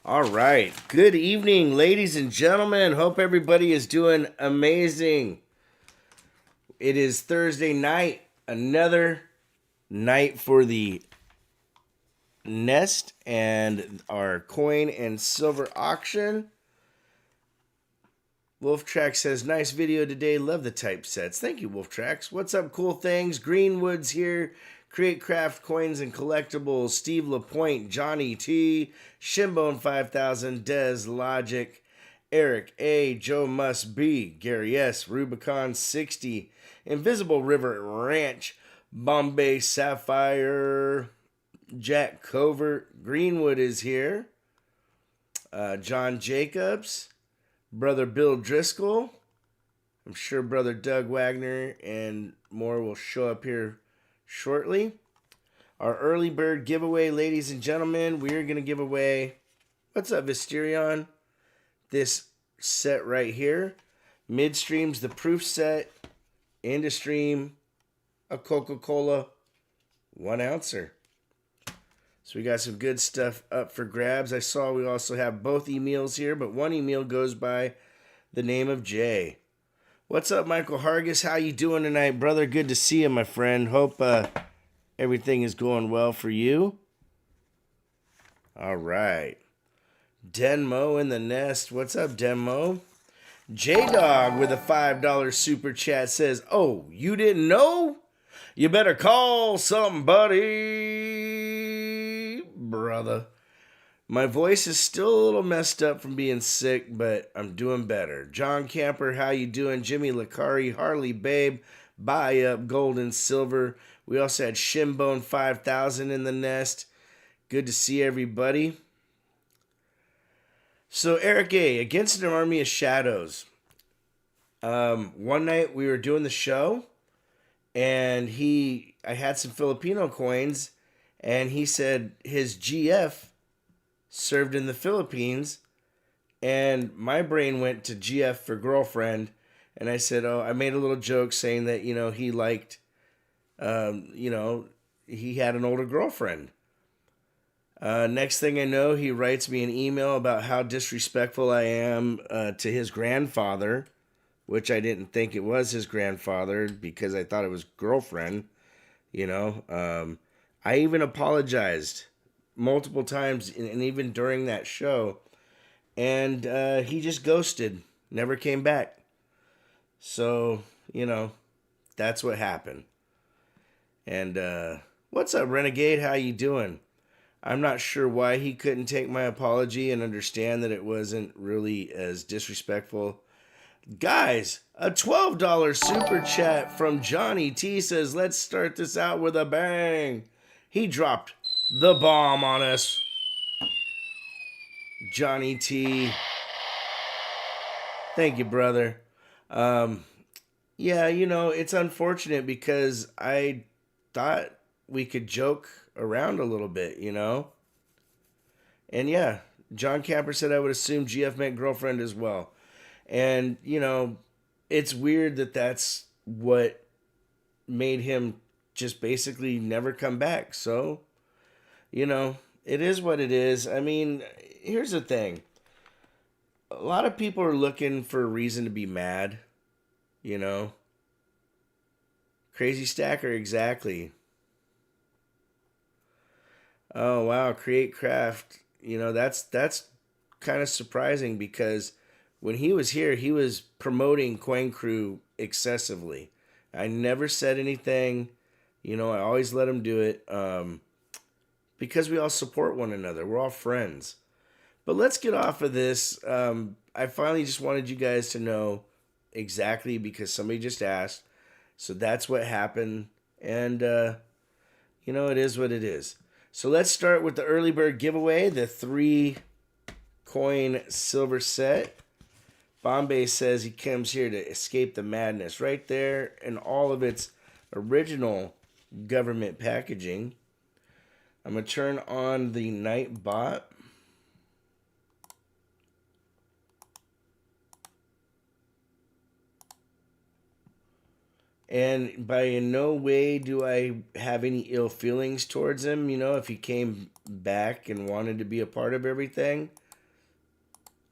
All right. Good evening, ladies and gentlemen. Hope everybody is doing amazing. It is Thursday night, another night for the Nest and our coin and silver auction. Wolftrack says, nice video today. Love the typesets. Thank you, Wolftracks. What's up, cool things? Greenwood's here. Create Craft Coins and Collectibles. Steve LaPointe, Johnny T, Shimbone 5000, Dez Logic, Eric A, Joe Must Be, Gary S, Rubicon 60, Invisible River Ranch, Bombay Sapphire, Jack Covert, Greenwood is here. John Jacobs, Brother Bill Driscoll. I'm sure Brother Doug Wagner and more will show up here shortly. Our early bird giveaway, ladies and gentlemen, we are going to give away, what's up, Visterion? This set right here. Midstream's the proof set. Into stream, a Coca-Cola 1 ouncer. So we got some good stuff up for grabs. I saw we also have both emails here, but one email goes by the name of Jay. What's up, Michael Hargis? How you doing tonight, brother? Good to see you, my friend. Hope everything is going well for you. All right. Denmo in the nest. What's up, Denmo? J-Dog with a $5 super chat says, oh, you didn't know? You better call somebody, brother. My voice is still a little messed up from being sick, but I'm doing better. John Camper, how you doing? Jimmy Lacari, Harley Babe, Buy Up, Gold and Silver. We also had Shimbone 5000 in the nest. Good to see everybody. So Eric A, Against an Army of Shadows. One night we were doing the show, and I had some Filipino coins, and he said his GF served in the Philippines, and my brain went to GF for girlfriend, and I said, I made a little joke saying that, he liked, he had an older girlfriend. Next thing I know, he writes me an email about how disrespectful I am to his grandfather, which I didn't think it was his grandfather because I thought it was girlfriend, I even apologized multiple times, and even during that show, and he just ghosted, never came back. So, that's what happened. And what's up, Renegade? How you doing? I'm not sure why he couldn't take my apology and understand that it wasn't really as disrespectful. Guys, a $12 super chat from Johnny T says, let's start this out with a bang. He dropped the bomb on us. Johnny T. Thank you, brother. It's unfortunate because I thought we could joke around a little bit, And yeah, John Camper said I would assume GF meant girlfriend as well. And, it's weird that that's what made him just basically never come back. So, it is what it is. I mean, here's the thing. A lot of people are looking for a reason to be mad, Crazy Stacker, exactly. Oh, wow. Create Craft. That's kind of surprising because when he was here, he was promoting Coin Crew excessively. I never said anything. I always let him do it because we all support one another. We're all friends. But let's get off of this. I finally just wanted you guys to know exactly because somebody just asked. So that's what happened. And, it is what it is. So let's start with the early bird giveaway, the 3 coin silver set. Bombay says he comes here to escape the madness. Right there in all of its original government packaging. I'm going to turn on the night bot. And by in no way do I have any ill feelings towards him, if he came back and wanted to be a part of everything.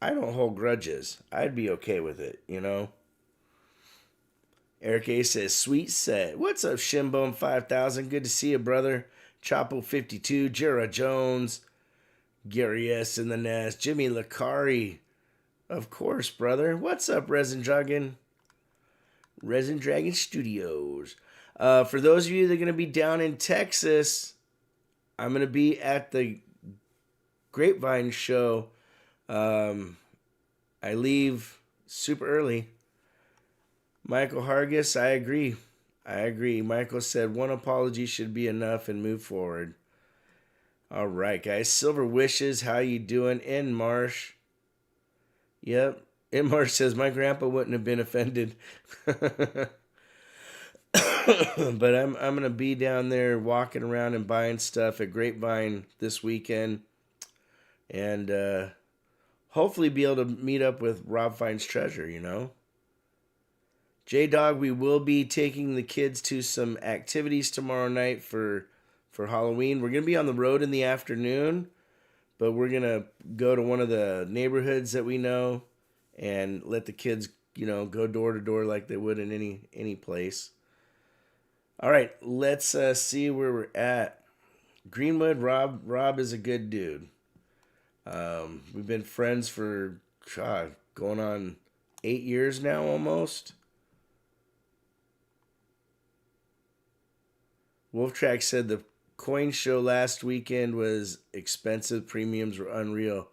I don't hold grudges. I'd be okay with it, you know? Eric A says, sweet set. What's up, Shimbone 5000? Good to see you, brother. Chapo 52, Jera Jones, Gary S. in the Nest, Jimmy Lakari. Of course, brother. What's up, Resin Dragon? Resin Dragon Studios. For those of you that are going to be down in Texas, I'm going to be at the Grapevine show. I leave super early. Michael Hargis, I agree. Michael said one apology should be enough and move forward. All right, guys. Silver Wishes, how you doing? In Marsh. Yep. In Marsh says, my grandpa wouldn't have been offended. But I'm going to be down there walking around and buying stuff at Grapevine this weekend. And hopefully be able to meet up with Rob Finds Treasure, you know. J-Dog, we will be taking the kids to some activities tomorrow night for Halloween. We're going to be on the road in the afternoon, but we're going to go to one of the neighborhoods that we know and let the kids, you know, go door to door like they would in any place. All right, let's see where we're at. Greenwood, Rob is a good dude. We've been friends for, going on 8 years now almost. Wolftrack said the coin show last weekend was expensive. Premiums were unreal.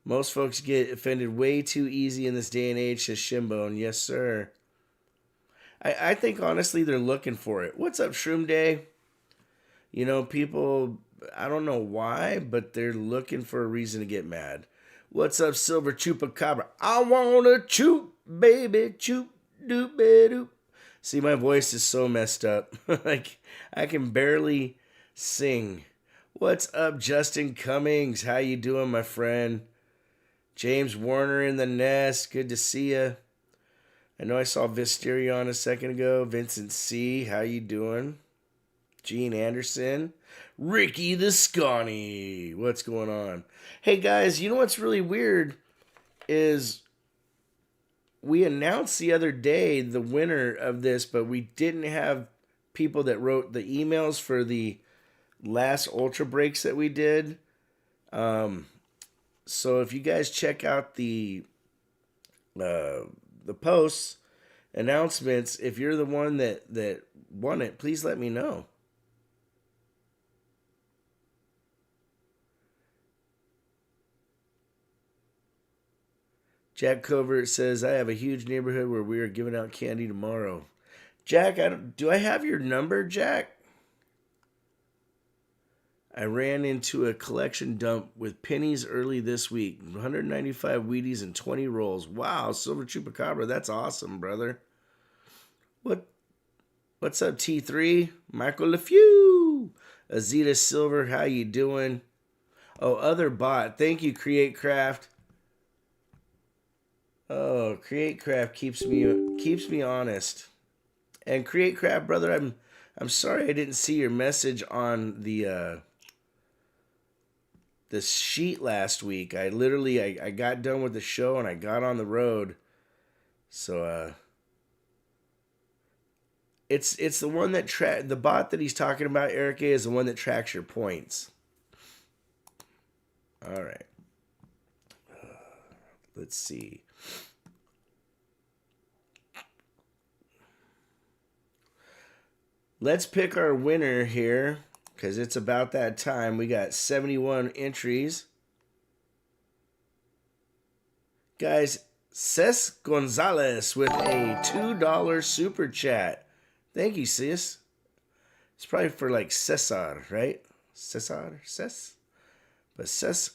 Most folks get offended way too easy in this day and age, says Shimbone. Yes, sir. I think, honestly, they're looking for it. What's up, Shroom Day? You know, people, I don't know why, but they're looking for a reason to get mad. What's up, Silver Chupacabra? I want to choop, baby, choop, doop, doop. See, my voice is so messed up. Like, I can barely sing. What's up, Justin Cummings? How you doing, my friend? James Warner in the Nest. Good to see you. I know I saw Visterion a second ago. Vincent C. How you doing? Gene Anderson. Ricky the Scawny. What's going on? Hey, guys, you know what's really weird is we announced the other day the winner of this, but we didn't have people that wrote the emails for the last Ultra breaks that we did. So if you guys check out the posts, announcements, if you're the one that won it, please let me know. Jack Covert says, I have a huge neighborhood where we are giving out candy tomorrow. Jack, do I have your number, Jack? I ran into a collection dump with pennies early this week. 195 Wheaties and 20 rolls. Wow, Silver Chupacabra, that's awesome, brother. What's up, T3? Michael LeFew. Azita Silver, how you doing? Oh, other bot. Thank you, Create Craft. Oh, Create Craft keeps me honest. And Create Craft, brother, I'm sorry I didn't see your message on the sheet last week. I got done with the show and I got on the road. So it's the one that the bot that he's talking about, Eric A, is the one that tracks your points. All right. Let's see. Let's pick our winner here, because it's about that time. We got 71 entries. Guys, Ces Gonzalez with a $2 super chat. Thank you, sis. It's probably for like Cesar, right? Cesar? But Ces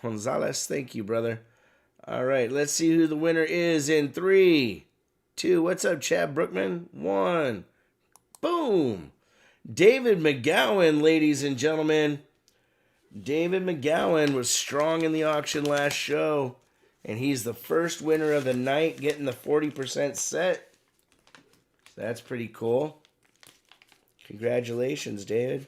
Gonzalez, thank you, brother. All right, let's see who the winner is in 3, 2. What's up, Chad Brookman? 1. Boom. David McGowan, ladies and gentlemen. David McGowan was strong in the auction last show, and he's the first winner of the night, getting the 40% set. That's pretty cool. Congratulations, David.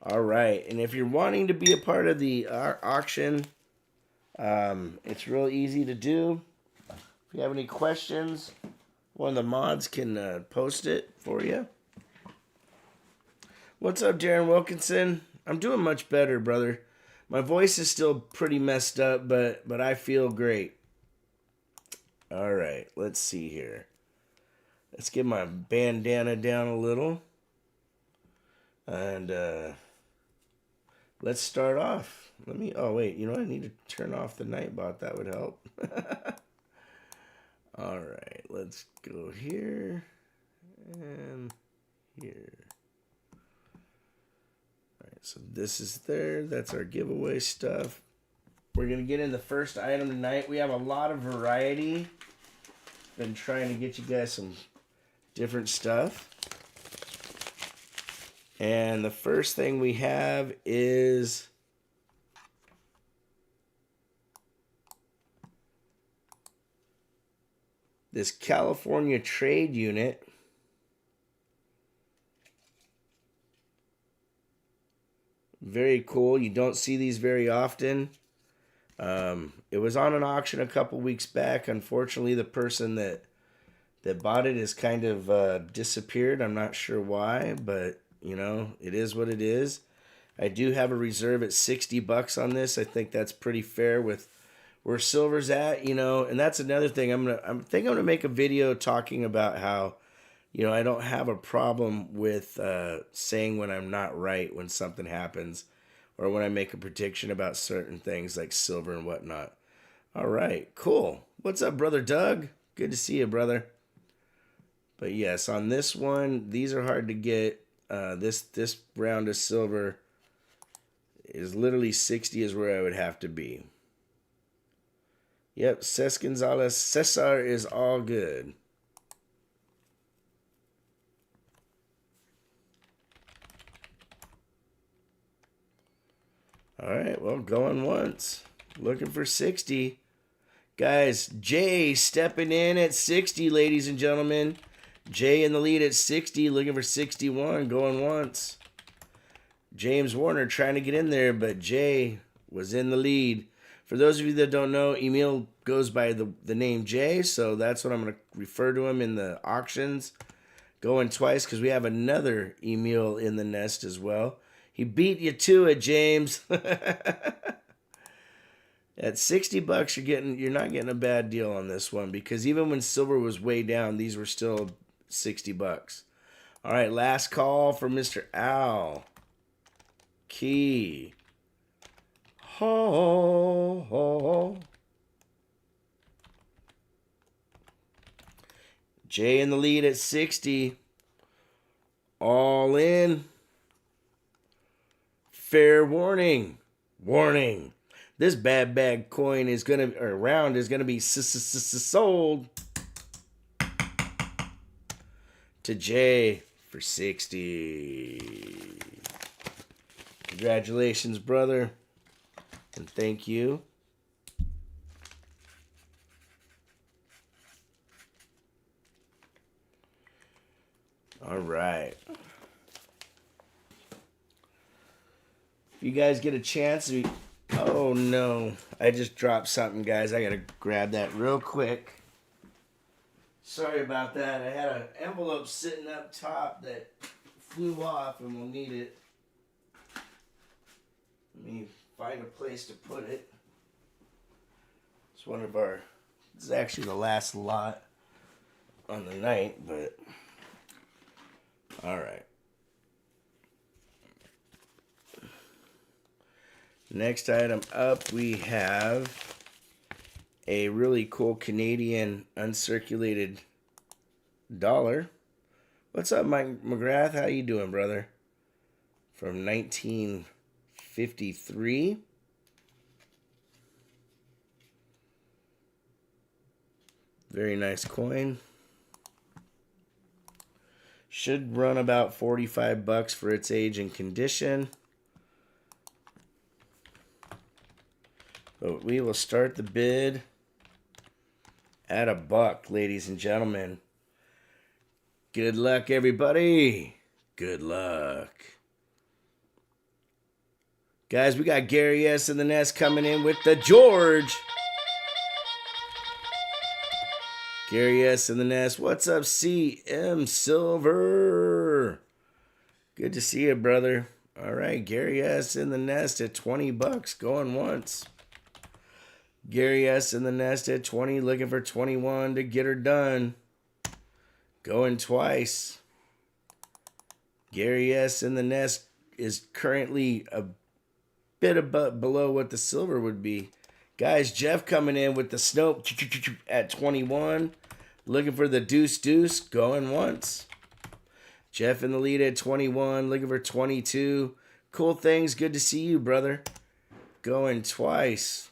All right, and if you're wanting to be a part of the auction, it's real easy to do. If you have any questions, one of the mods can post it for you. What's up, Darren Wilkinson? I'm doing much better, brother. My voice is still pretty messed up, but I feel great. All right, let's see here. Let's get my bandana down a little. And let's start off. Oh wait, you know what? I need to turn off the Nightbot. That would help. All right, let's go here and here. All right, so this is there. That's our giveaway stuff. We're gonna get in the first item tonight. We have a lot of variety. Been trying to get you guys some different stuff. And the first thing we have is this California trade unit. Very cool. You don't see these very often. It was on an auction a couple weeks back. Unfortunately, the person that bought it has kind of disappeared. I'm not sure why, but you know, it is what it is. I do have a reserve at $60 on this. I think that's pretty fair with where silver's at, you know. And that's another thing. I'm gonna make a video talking about how, you know, I don't have a problem with saying when I'm not right when something happens, or when I make a prediction about certain things like silver and whatnot. All right, cool. What's up, brother Doug? Good to see you, brother. But yes, on this one, these are hard to get. This round of silver is literally 60 is where I would have to be. Yep, Cesar is all good. All right, well, going once. Looking for 60. Guys, Jay stepping in at 60, ladies and gentlemen. Jay in the lead at 60, looking for 61, going once. James Warner trying to get in there, but Jay was in the lead. For those of you that don't know, Emil goes by the name Jay, so that's what I'm going to refer to him in the auctions. Going twice because we have another Emil in the nest as well. He beat you to it, James. At $60, you're not getting a bad deal on this one, because even when silver was way down, these were still $60. All right, last call for Mr. Al. Key. Ho, ho. Jay in the lead at 60. All in. Fair warning. Warning. This bad bag coin is gonna, or round is gonna be sold to Jay for 60. Congratulations, brother, and thank you. All right. If you guys get a chance, oh no, I just dropped something, guys. I gotta grab that real quick. Sorry about that. I had an envelope sitting up top that flew off, and we'll need it. Let me find a place to put it. It's one of our, this is actually the last lot on the night, but all right. Next item up, we have a really cool Canadian uncirculated dollar. What's up, Mike McGrath? How you doing, brother? From 1953. Very nice coin. Should run about $45 for its age and condition. But we will start the bid at $1, ladies and gentlemen. Good luck, everybody. Good luck. Guys, we got Gary S. in the nest coming in with the George. Gary S. in the nest. What's up, CM Silver? Good to see you, brother. All right, Gary S. in the nest at 20 bucks, going once. Gary S. in the nest at 20, looking for 21 to get her done. Going twice. Gary S. in the nest is currently a bit below what the silver would be. Guys, Jeff coming in with the Snope at 21. Looking for the deuce, going once. Jeff in the lead at 21, looking for 22. Cool things, good to see you, brother. Going twice.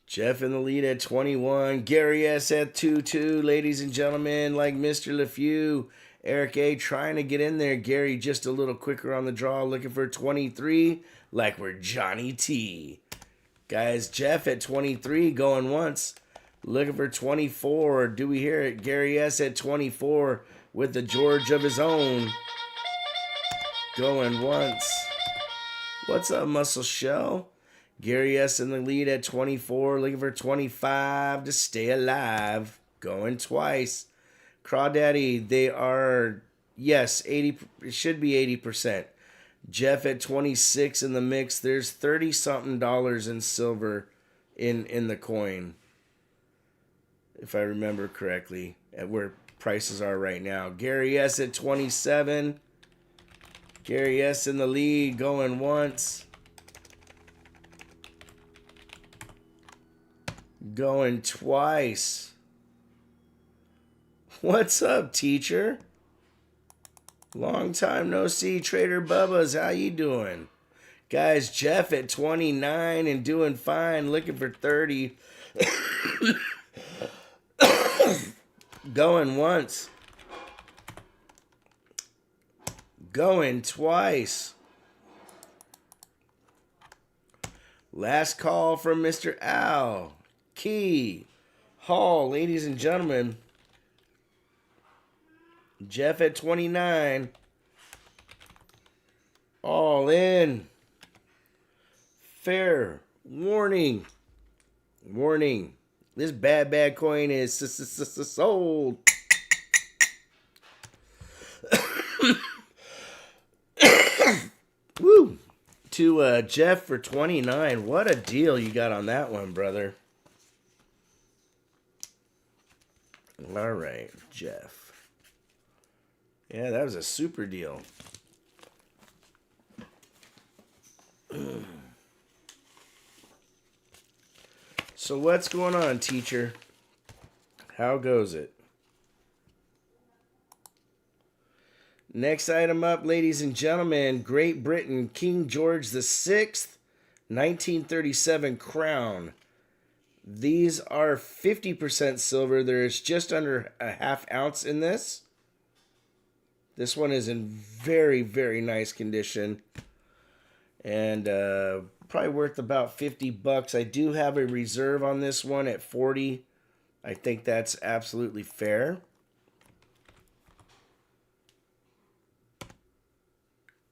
Jeff in the lead at 21. Gary S. at 2-2, ladies and gentlemen, like Mr. LeFew. Eric A. trying to get in there. Gary just a little quicker on the draw, looking for 23, like we're Johnny T. Guys, Jeff at 23, going once. Looking for 24. Do we hear it? Gary S. at 24 with the George of his own. Going once. What's up, Muscle Shell? Gary S. in the lead at 24. Looking for 25 to stay alive. Going twice. Crawdaddy, they are, yes, 80. It should be 80%. Jeff at 26 in the mix. There's $30-something in silver in the coin, if I remember correctly, at where prices are right now. Gary S. at 27. Gary S. in the lead, going once. Going twice. What's up, teacher? Long time no see, Trader Bubba's. How you doing? Guys, Jeff at 29 and doing fine, looking for 30. Going once. Going twice. Last call from Mr. Al. Key. Hall, ladies and gentlemen. Jeff at 29. All in. Fair warning. Warning. This bad coin is sold. Woo. To Jeff for 29. What a deal you got on that one, brother. All right, Jeff. Yeah, that was a super deal. So what's going on, teacher? How goes it? Next item up, ladies and gentlemen, Great Britain, King George VI, 1937 crown. These are 50% silver. There's just under a half ounce in this. This one is in very, very nice condition. And probably worth about 50 bucks. I do have a reserve on this one at 40. I think that's absolutely fair.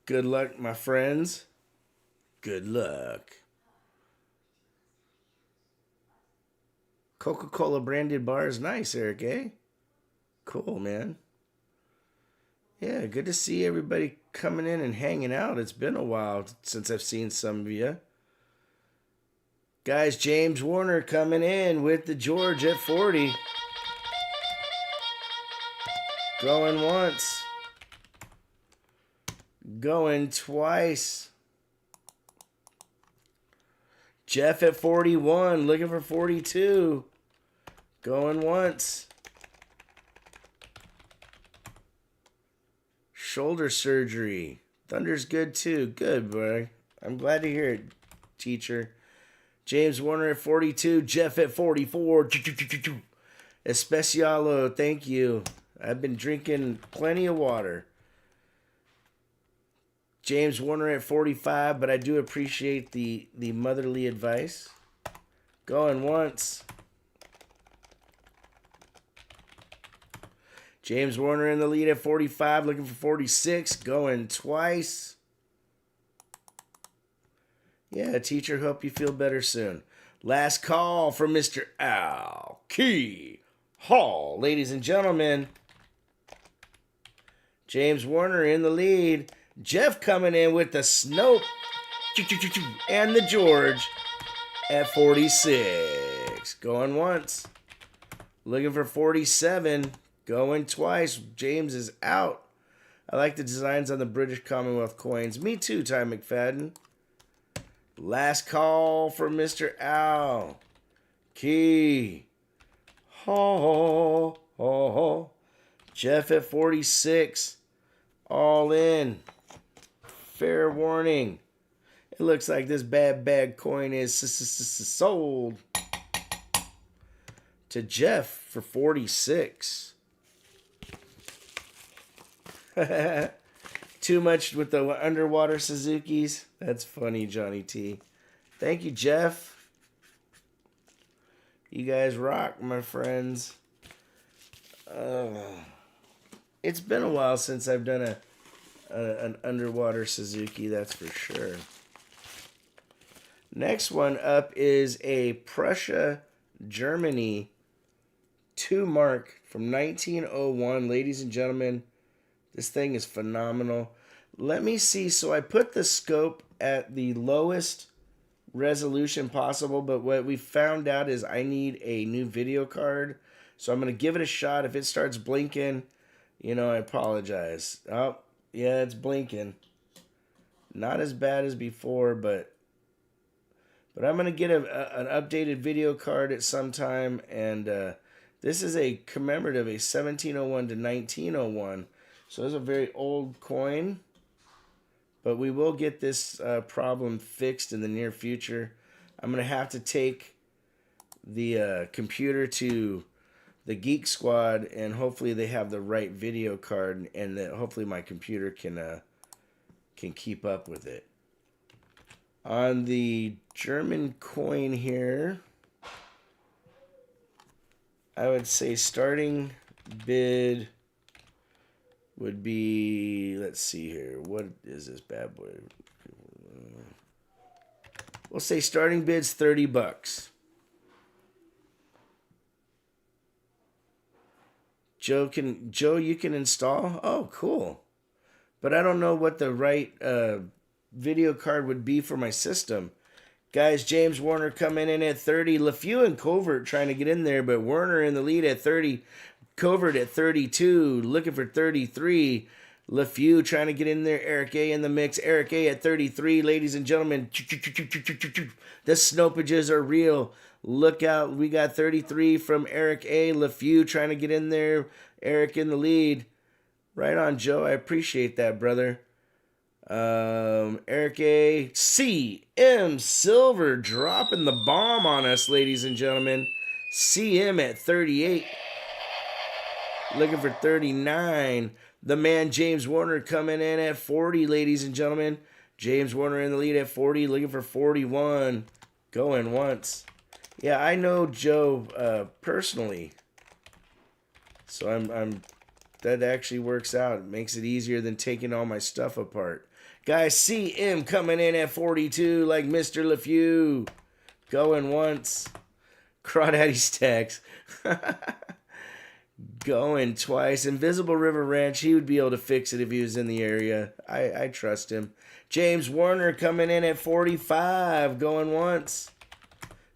Good luck, my friends. Good luck. Coca-Cola branded bar is nice, Eric, eh? Cool, man. Yeah, good to see everybody coming in and hanging out. It's been a while since I've seen some of you. Guys, James Warner coming in with the George at 40. Going once. Going twice. Jeff at 41, looking for 42. Going once. Shoulder surgery. Thunder's good too. Good, boy. I'm glad to hear it, teacher. James Warner at 42. Jeff at 44. Especialo, thank you. I've been drinking plenty of water. James Warner at 45, but I do appreciate the motherly advice. Going once. James Warner in the lead at 45, looking for 46. Going twice. Yeah, teacher, hope you feel better soon. Last call for Mr. Al Key Hall. Ladies and gentlemen, James Warner in the lead. Jeff coming in with the Snope and the George at 46. Going once. Looking for 47. Going twice. James is out. I like the designs on the British Commonwealth coins. Me too, Ty McFadden. Last call for Mr. Al Key Hall. Jeff at 46. All in. Fair warning. It looks like this bad coin is sold to Jeff for 46. Too much with the underwater Suzukis. That's funny, Johnny T. Thank you, Jeff. You guys rock, my friends. It's been a while since I've done an underwater Suzuki, that's for sure. Next one up is a Prussia, Germany 2 mark from 1901. Ladies and gentlemen, this thing is phenomenal. Let me see. So I put the scope at the lowest resolution possible, but what we found out is I need a new video card. So I'm going to give it a shot. If it starts blinking, I apologize. Oh, yeah, it's blinking. Not as bad as before, but I'm going to get an updated video card at some time, and this is a commemorative, a 1701 to 1901. So it's a very old coin, but we will get this problem fixed in the near future. I'm going to have to take the computer to the Geek Squad, and hopefully they have the right video card, and that hopefully my computer can keep up with it. On the German coin here, I would say starting bid would be, let's see here, what is this bad boy? We'll say starting bid's $30. Joe, you can install? Oh, cool. But I don't know what the right video card would be for my system. Guys, James Warner coming in at 30. LeFew and Covert trying to get in there, but Warner in the lead at 30. Covert at 32. Looking for 33. LeFew trying to get in there. Eric A in the mix. Eric A at 33. Ladies and gentlemen, the snopages are real. Look out. We got 33 from Eric A. LeFew trying to get in there. Eric in the lead. Right on, Joe. I appreciate that, brother. Eric A. CM Silver dropping the bomb on us, ladies and gentlemen. CM at 38. Looking for 39. The man James Warner coming in at 40, ladies and gentlemen. James Warner in the lead at 40, looking for 41. Going once. Yeah, I know Joe personally. So I'm that actually works out. It makes it easier than taking all my stuff apart. Guys, CM coming in at 42 like Mr. LeFew. Going once. Crawdaddy Stacks. Going twice. Invisible River Ranch. He would be able to fix it if he was in the area. I trust him. James Warner coming in at 45. Going once.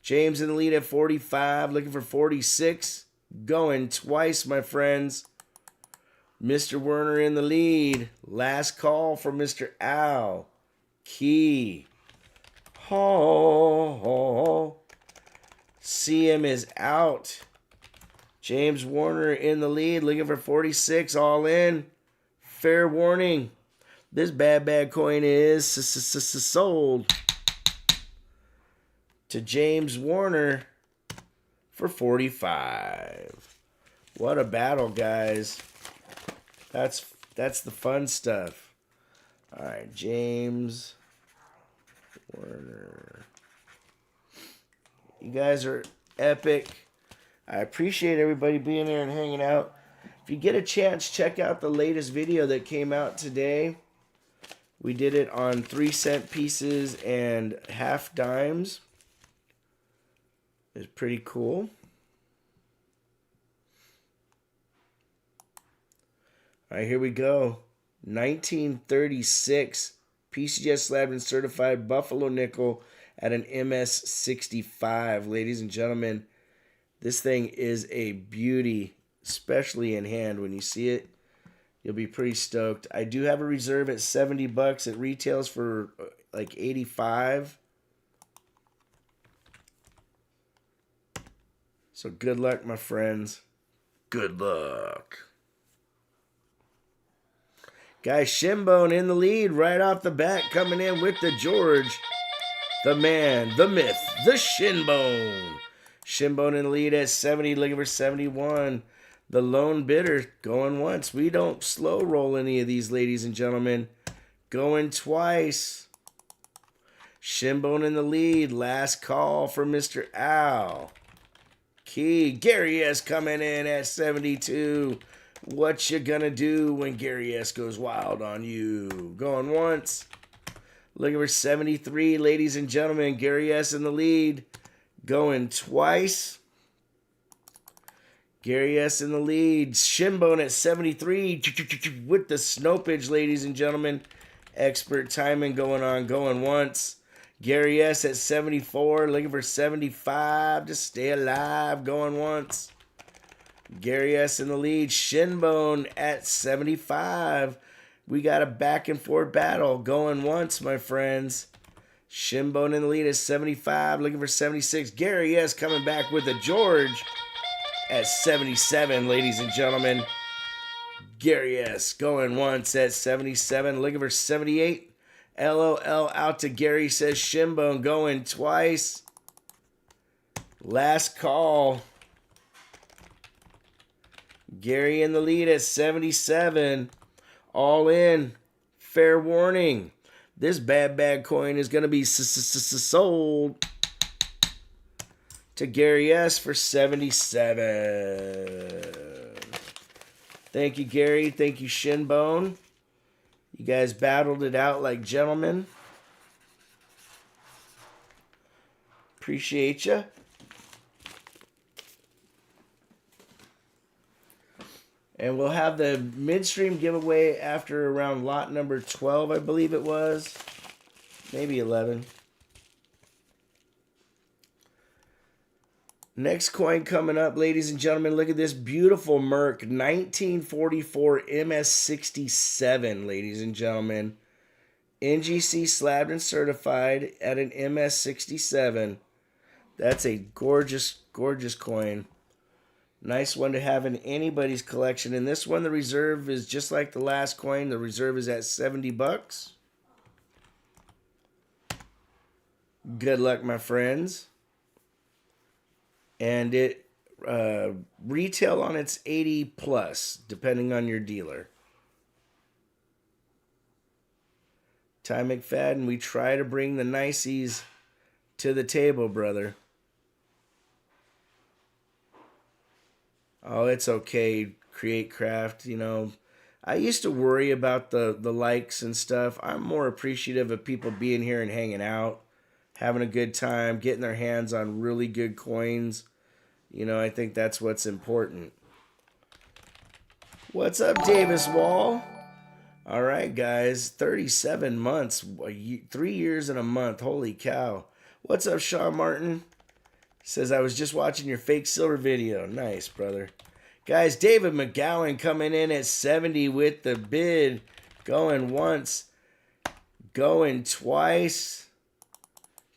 James in the lead at 45. Looking for 46. Going twice, my friends. Mr. Werner in the lead. Last call for Mr. Al Key Hall. CM is out. James Warner in the lead. Looking for 46. All in. Fair warning. This bad coin is sold to James Warner for 45. What a battle, guys. That's the fun stuff. All right, James Warner. You guys are epic. I appreciate everybody being there and hanging out. If you get a chance, check out the latest video that came out today We did it on 3-cent pieces and half dimes. It's pretty cool. All right, here we go. 1936 PCGS slabbed and certified Buffalo nickel at an MS65. Ladies and gentlemen, this thing is a beauty, especially in hand. When you see it, you'll be pretty stoked. I do have a reserve at $70. It retails for like 85. So good luck, my friends. Good luck. Guys, Shinbone in the lead right off the bat, coming in with the George. The man, the myth, the Shinbone. Shinbone in the lead at 70, looking for 71. The lone bidder going once. We don't slow roll any of these, ladies and gentlemen. Going twice. Shinbone in the lead. Last call for Mr. Al. Key. Gary S. coming in at 72. What you gonna do when Gary S. goes wild on you? Going once. Looking for 73, ladies and gentlemen. Gary S. in the lead. Going twice. Gary S. in the lead. Shinbone at 73 with the snopage, ladies and gentlemen. Expert timing going on. Going once. Gary S. at 74. Looking for 75 to stay alive. Going once. Gary S. in the lead. Shinbone at 75. We got a back and forth battle. Going once, my friends. Shinbone in the lead at 75. Looking for 76. Gary S. coming back with a George at 77, ladies and gentlemen. Gary S. going once at 77. Looking for 78. LOL out to Gary, says Shinbone. Going twice. Last call. Gary in the lead at 77. All in. Fair warning. This bad coin is going to be sold to Gary S. for 77. Thank you, Gary. Thank you, Shinbone. You guys battled it out like gentlemen. Appreciate you. And we'll have the midstream giveaway after around lot number 12, I believe it was. Maybe 11. Next coin coming up, ladies and gentlemen. Look at this beautiful Merc 1944 MS67, ladies and gentlemen. NGC slabbed and certified at an MS67. That's a gorgeous, gorgeous coin. Nice one to have in anybody's collection. And this one, the reserve is just like the last coin. The reserve is at $70. Good luck, my friends. And it retail on its 80 plus, depending on your dealer. Ty McFadden, we try to bring the niceys to the table, brother. Oh, it's okay, Create Craft, you know. I used to worry about the likes and stuff. I'm more appreciative of people being here and hanging out, having a good time, getting their hands on really good coins. You know, I think that's what's important. What's up, Davis Wall? All right, guys, 37 months, 3 years and a month. Holy cow. What's up, Sean Martin? Says, I was just watching your fake silver video. Nice, brother. Guys, David McGowan coming in at 70 with the bid. Going once. Going twice.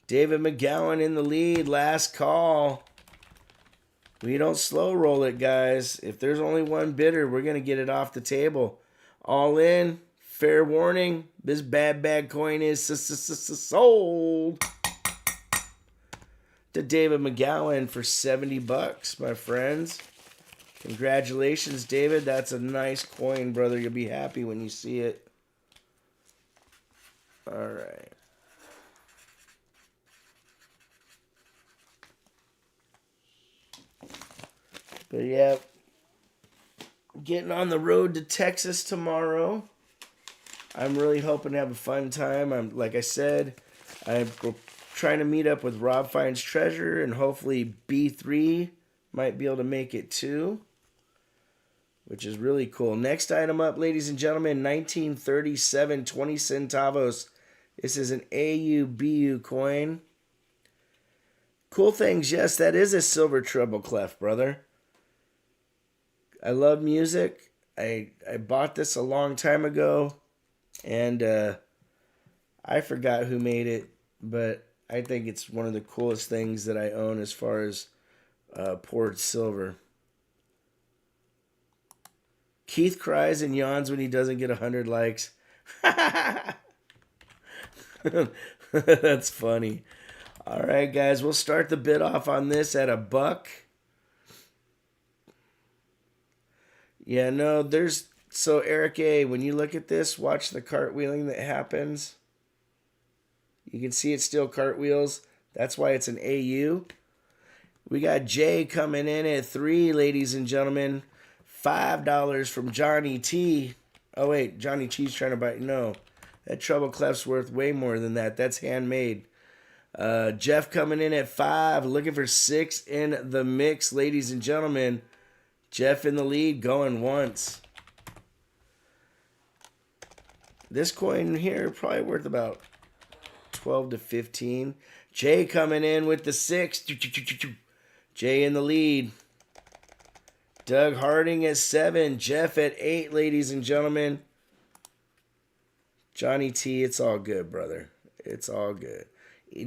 David McGowan in the lead. Last call. We don't slow roll it, guys. If there's only one bidder, we're going to get it off the table. All in. Fair warning. This bad coin is sold to David McGowan for $70, my friends. Congratulations, David. That's a nice coin, brother. You'll be happy when you see it. All right. But yeah, getting on the road to Texas tomorrow. I'm really hoping to have a fun time. Like I said, I'm trying to meet up with Rob Finds Treasure, and hopefully B3 might be able to make it too, which is really cool. Next item up, ladies and gentlemen, 1937, 20 centavos. This is an AUBU coin. Cool things, yes, that is a silver treble clef, brother. I love music. I bought this a long time ago, and I forgot who made it, but I think it's one of the coolest things that I own as far as poured silver. Keith cries and yawns when he doesn't get 100 likes. That's funny. All right, guys, we'll start the bid off on this at $1. Yeah, no, there's... So, Eric A., when you look at this, watch the cartwheeling that happens. You can see it still cartwheels. That's why it's an AU. We got Jay coming in at 3, ladies and gentlemen. $5 from Johnny T. Oh, wait, Johnny T's trying to buy... No, that treble clef's worth way more than that. That's handmade. Jeff coming in at 5, looking for 6 in the mix, ladies and gentlemen. Jeff in the lead, going once. This coin here probably worth about 12 to 15. Jay coming in with the 6. Jay in the lead. Doug Harding at 7. Jeff at 8, ladies and gentlemen. Johnny T, it's all good, brother. It's all good.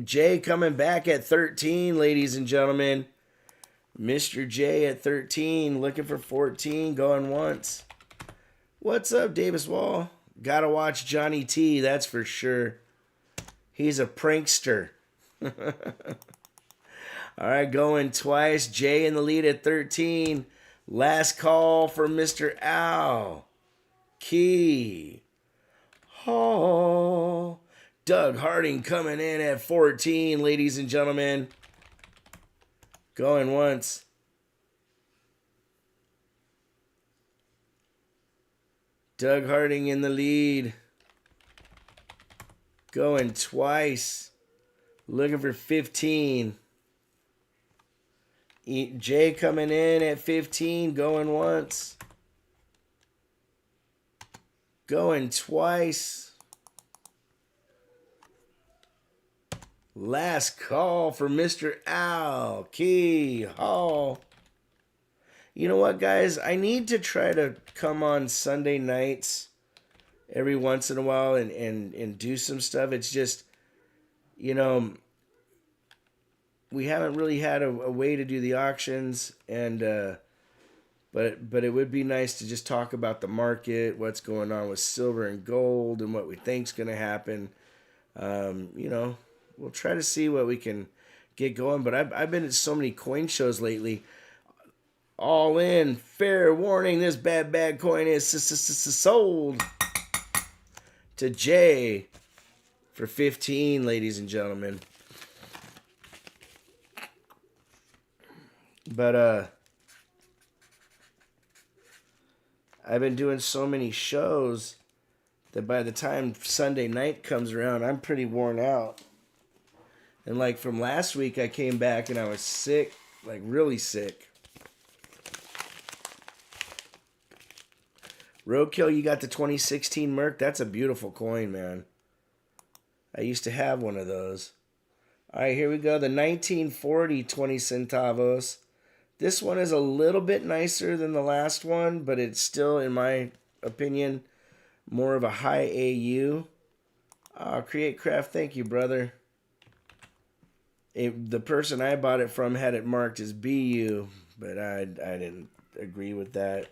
Jay coming back at 13, ladies and gentlemen. Mr. J at 13, looking for 14, going once. What's up, Davis Wall? Gotta watch Johnny T, that's for sure. He's a prankster. All right, going twice. Jay in the lead at 13. Last call for Mr. Al. Key. Hall. Doug Harding coming in at 14, ladies and gentlemen. Going once. Doug Harding in the lead. Going twice. Looking for 15. Jay coming in at 15. Going once. Going twice. Last call for Mr. Al Key Hall. You know what, guys? I need to try to come on Sunday nights every once in a while and do some stuff. It's just, you know, we haven't really had a way to do the auctions, and but it would be nice to just talk about the market, what's going on with silver and gold, and what we think's going to happen. You know, we'll try to see what we can get going. But I've been at so many coin shows lately. All in, fair warning, this bad coin is sold to Jay for 15, ladies and gentlemen. But I've been doing so many shows that by the time Sunday night comes around, I'm pretty worn out. And like from last week, I came back and I was sick, like really sick. Roadkill, you got the 2016 Merc. That's a beautiful coin, man. I used to have one of those. All right, here we go. The 1940 20 centavos. This one is a little bit nicer than the last one, but it's still, in my opinion, more of a high AU. Create Craft, thank you, brother. The person I bought it from had it marked as BU, but I didn't agree with that.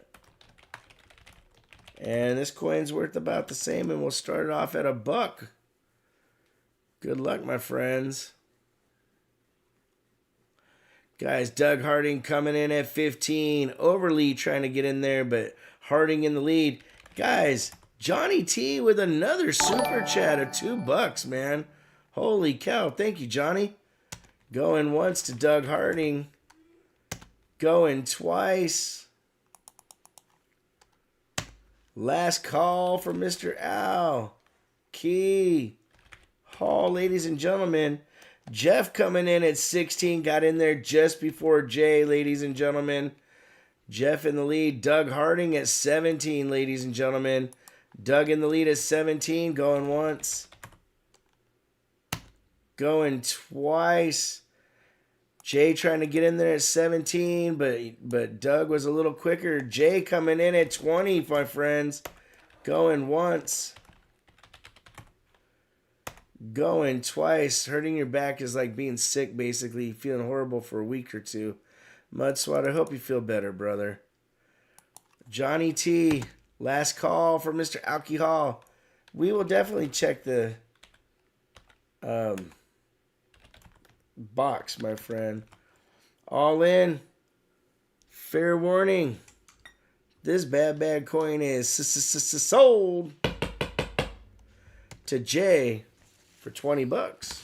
And this coin's worth about the same, and we'll start it off at $1. Good luck, my friends. Guys, Doug Harding coming in at 15. Overly trying to get in there, but Harding in the lead. Guys, Johnny T with another super chat of $2, man. Holy cow. Thank you, Johnny. Going once to Doug Harding. Going twice. Last call for Mr. Al. Key. Hall, ladies and gentlemen. Jeff coming in at 16. Got in there just before Jay, ladies and gentlemen. Jeff in the lead. Doug Harding at 17, ladies and gentlemen. Doug in the lead at 17. Going once. Going twice. Jay trying to get in there at 17, but Doug was a little quicker. Jay coming in at 20, my friends. Going once. Going twice. Hurting your back is like being sick, basically. Feeling horrible for a week or two. Mudswat, I hope you feel better, brother. Johnny T, last call for Mr. Alcohol. We will definitely check the box, my friend. All in. Fair warning. This bad coin is sold to Jay for 20 bucks.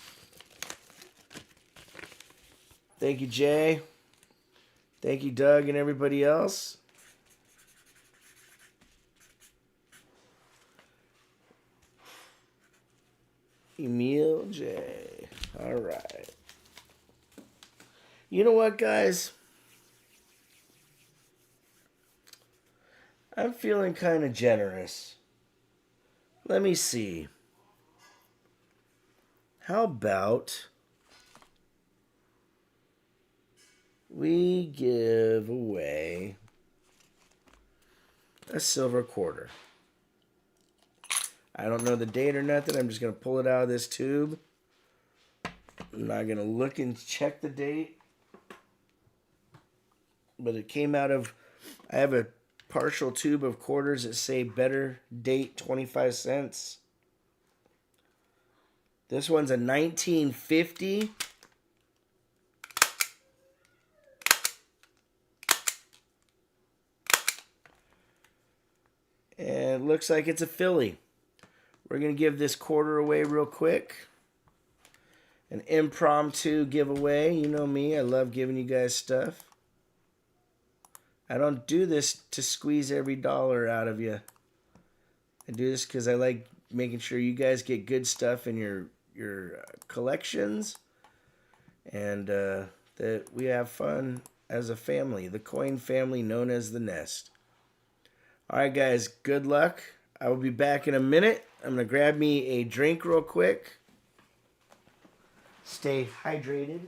Thank you, Jay. Thank you, Doug, and everybody else. Emil J. All right. You know what, guys? I'm feeling kind of generous. Let me see. How about we give away a silver quarter? I don't know the date or nothing. I'm just going to pull it out of this tube. I'm not going to look and check the date. But it came out of, I have a partial tube of quarters that say better date 25 cents. This one's a 1950. And it looks like it's a Philly. We're going to give this quarter away real quick. An impromptu giveaway. You know me, I love giving you guys stuff. I don't do this to squeeze every dollar out of you. I do this because I like making sure you guys get good stuff in your collections. And that we have fun as a family. The coin family known as the Nest. Alright guys, good luck. I will be back in a minute. I'm going to grab me a drink real quick. Stay hydrated.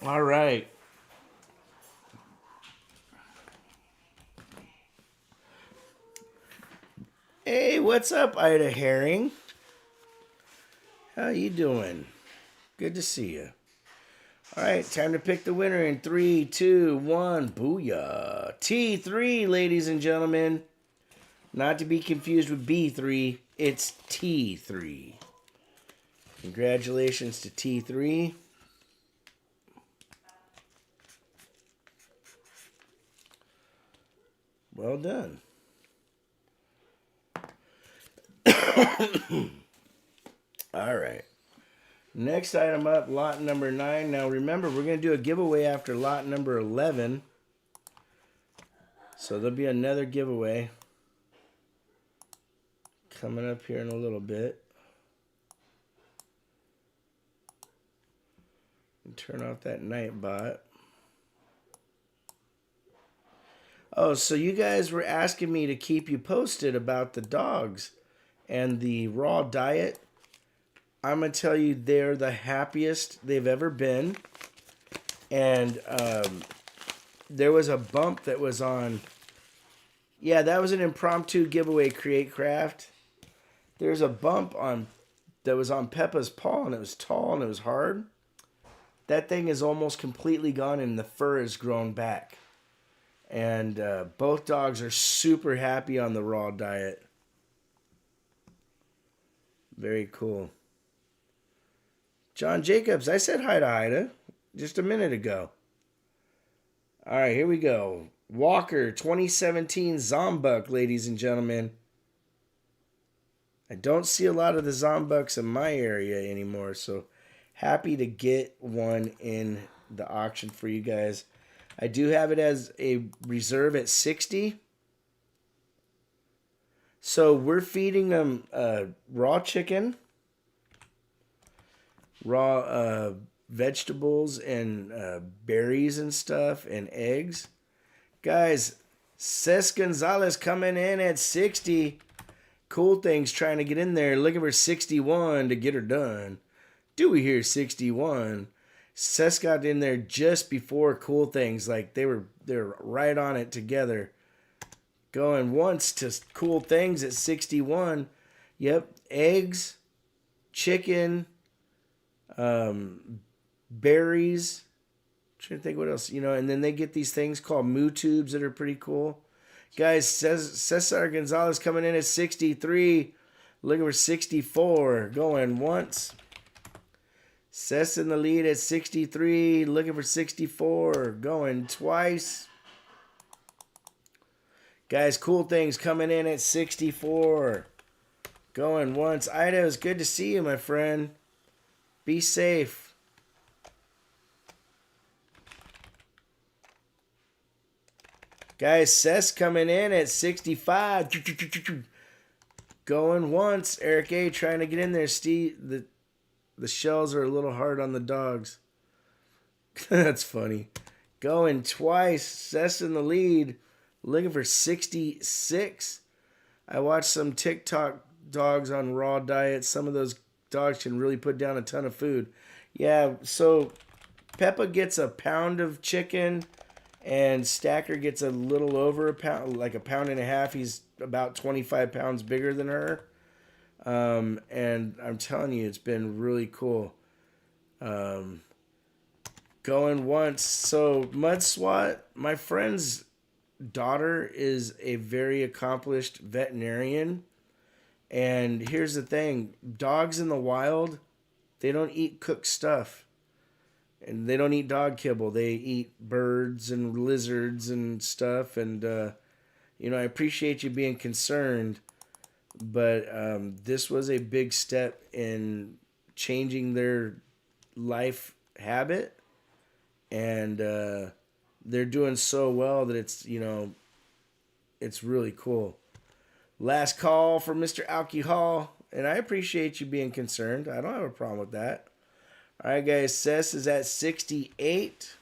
All right. Hey, what's up, Ida Herring? How you doing? Good to see you. All right, time to pick the winner in 3, 2, 1. Booyah. T3, ladies and gentlemen. Not to be confused with B3. It's T3. Congratulations to T3. Well done. All right. Next item up, lot number 9. Now remember, we're going to do a giveaway after lot number 11. So there'll be another giveaway coming up here in a little bit. And turn off that night bot. Oh, so you guys were asking me to keep you posted about the dogs and the raw diet. I'm going to tell you they're the happiest they've ever been. And there was a bump that was on. Yeah, that was an impromptu giveaway Create Craft. There's a bump on that was on Peppa's paw, and it was tall and it was hard. That thing is almost completely gone, and the fur has grown back. And both dogs are super happy on the raw diet. Very cool. John Jacobs, I said hi to Ida just a minute ago. All right, here we go. Walker 2017 Zombuck, ladies and gentlemen. I don't see a lot of the Zombucks in my area anymore, so happy to get one in the auction for you guys. I do have it as a reserve at 60. So we're feeding them raw chicken, raw vegetables and berries and stuff, and eggs. Guys, Ces Gonzalez coming in at 60. Cool Things trying to get in there, looking for 61 to get her done. Do we hear 61? Ces got in there just before Cool Things, like they were right on it together. Going once to Cool Things at 61. Yep, eggs, chicken, berries. I'm trying to think what else, and then they get these things called moo tubes that are pretty cool. Guys, Cesar Gonzalez coming in at 63, looking for 64, going once. Cess in the lead at 63, looking for 64, going twice. Guys, Cool Things coming in at 64, going once. Ida, it's good to see you, my friend. Be safe. Guys, Cess coming in at 65. Going once. Eric A trying to get in there. Steve, the shells are a little hard on the dogs. That's funny. Going twice. Cess in the lead. Looking for 66. I watched some TikTok dogs on raw diet. Some of those dogs can really put down a ton of food. Yeah, so Peppa gets a pound of chicken, and Stacker gets a little over a pound, like a pound and a half. He's about 25 pounds bigger than her. And I'm telling you, it's been really cool. Going once. So Mud Swat, my friend's daughter is a very accomplished veterinarian. And here's the thing. Dogs in the wild, they don't eat cooked stuff. And they don't eat dog kibble. They eat birds and lizards and stuff. And, I appreciate you being concerned. But this was a big step in changing their life habit. And they're doing so well that it's really cool. Last call for Mr. Alcohol. And I appreciate you being concerned. I don't have a problem with that. All right, guys. Cess is at 68.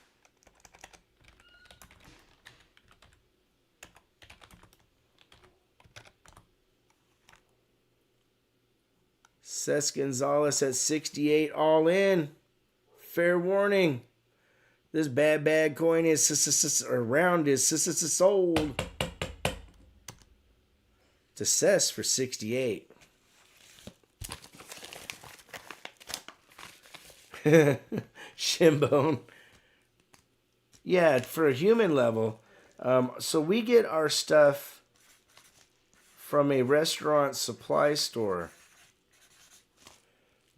Cess Gonzalez at 68. All in. Fair warning. This bad coin is round is sold to Cess for 68. Shimbone. Yeah, for a human level. So we get our stuff from a restaurant supply store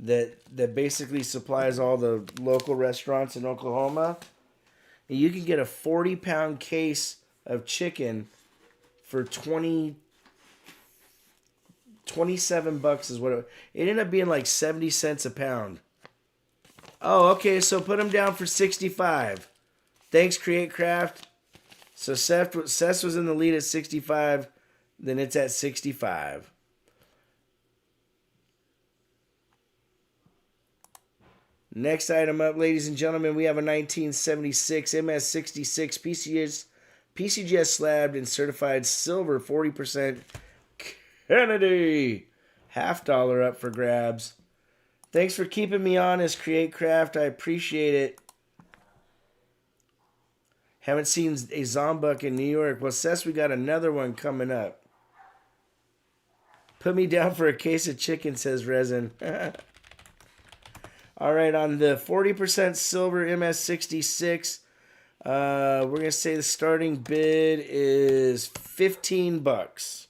that basically supplies all the local restaurants in Oklahoma. And you can get a 40-pound case of chicken for $27 is what it ended up being, like 70 cents a pound. Oh, okay, so put them down for 65. Thanks, Create Craft. So Seth was in the lead at 65, then it's at 65. Next item up, ladies and gentlemen, we have a 1976 MS66 PCGS slabbed and certified silver 40% Kennedy. $50 up for grabs. Thanks for keeping me honest, Create Craft. I appreciate it. Haven't seen a Zombuck in New York. Well, Sess, we got another one coming up. Put me down for a case of chicken, says Resin. All right, on the 40% silver MS66, we're going to say the starting bid is 15 bucks.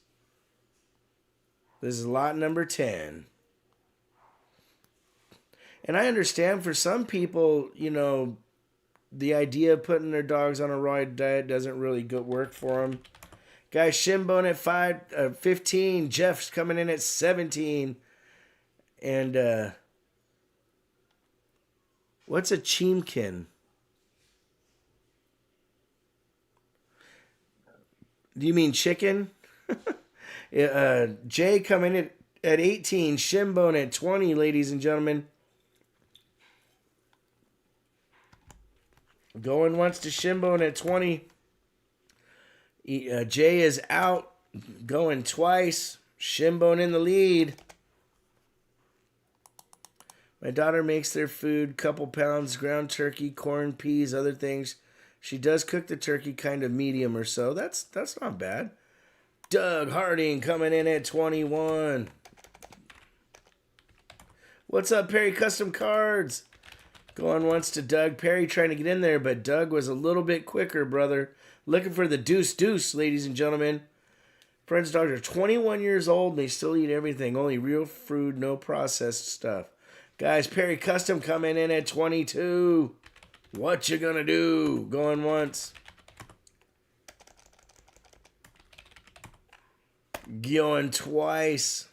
This is lot number 10. And I understand for some people, you know, the idea of putting their dogs on a raw diet doesn't really work for them. Guys, Shinbone at 15. Jeff's coming in at 17. And what's a Chimkin? Do you mean chicken? Jay coming in at 18. Shinbone at 20, ladies and gentlemen. Going once to Shinbone at 20. Jay is out. Going twice. Shinbone in the lead. My daughter makes their food, couple pounds, ground turkey, corn, peas, other things. She does cook the turkey kind of medium or so. That's not bad. Doug Harding coming in at 21. What's up, Perry Custom Cards? Going once to Doug. Perry trying to get in there, but Doug was a little bit quicker, brother. Looking for the deuce, ladies and gentlemen. Friends' dogs are 21 years old, and they still eat everything. Only real food, no processed stuff. Guys, Perry Custom coming in at 22. What you gonna do? Going once. Going twice.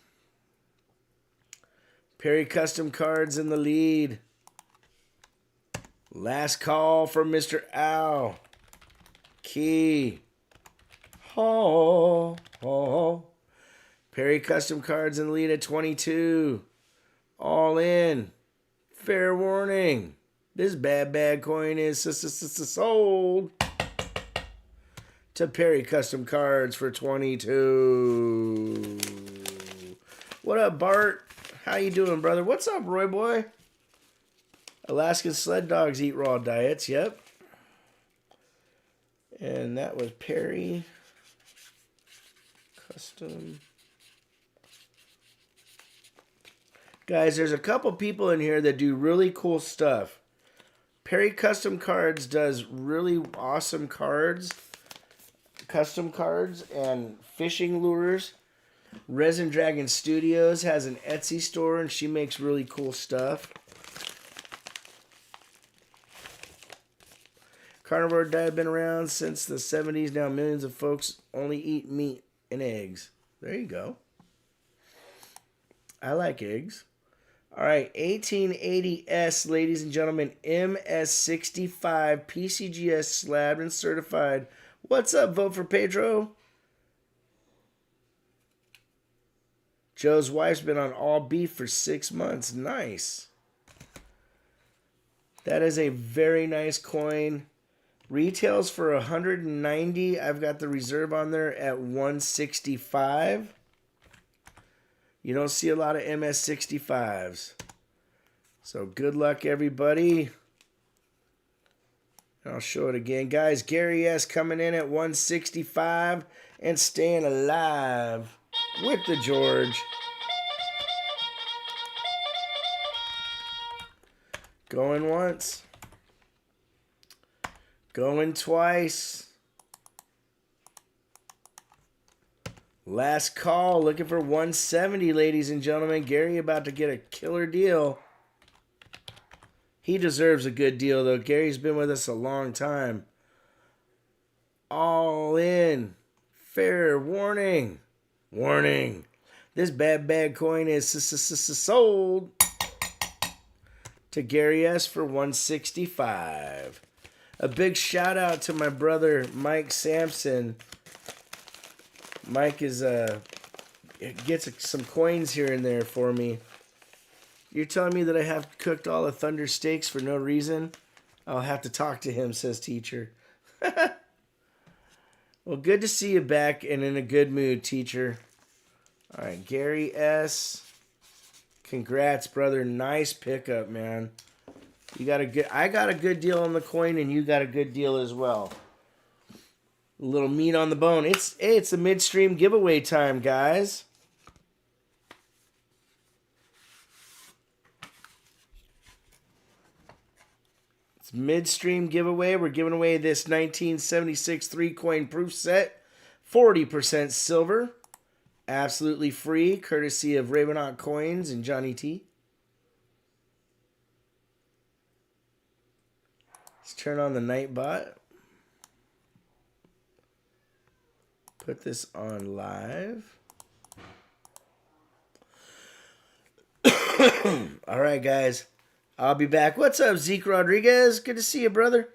Perry Custom Cards in the lead. Last call from Mr. Owl. Key. Oh. Perry Custom Cards in the lead at 22. All in. Fair warning. This bad coin is sold to Perry Custom Cards for 22. What up, Bart? How you doing, brother? What's up, Roy boy? Alaskan sled dogs eat raw diets. Yep. And that was Perry Custom. Guys, there's a couple people in here that do really cool stuff. Perry Custom Cards does really awesome cards, custom cards, and fishing lures. Resin Dragon Studios has an Etsy store, and she makes really cool stuff. Carnivore diet been around since the 70s. Now millions of folks only eat meat and eggs. There you go. I like eggs. All right, 1880S, ladies and gentlemen, MS65, PCGS slabbed and certified. What's up, Vote for Pedro? Joe's wife's been on all beef for 6 months. Nice. That is a very nice coin. Retails for $190. I've got the reserve on there at $165. You don't see a lot of MS65s. So good luck, everybody. I'll show it again. Guys, Gary S. coming in at $165 and staying alive with the George. Going once. Going twice. Last call, looking for 170, ladies and gentlemen. Gary about to get a killer deal. He deserves a good deal, though. Gary's been with us a long time. All in. Fair warning. Warning. This bad coin is sold to Gary S. for $165. A big shout out to my brother Mike Sampson. Mike is gets some coins here and there for me. You're telling me that I have cooked all the Thunder steaks for no reason? I'll have to talk to him, says teacher. Well, good to see you back and in a good mood, teacher. All right, Gary S. Congrats, brother. Nice pickup, man. I got a good deal on the coin, and you got a good deal as well. A little meat on the bone. It's a midstream giveaway time, guys. It's midstream giveaway. We're giving away this 1976 3-coin proof set. 40% silver. Absolutely free, courtesy of RavenHawk Coins and Johnny T. Let's turn on the Nightbot. Put this on live. All right, guys. I'll be back. What's up, Zeke Rodriguez? Good to see you, brother.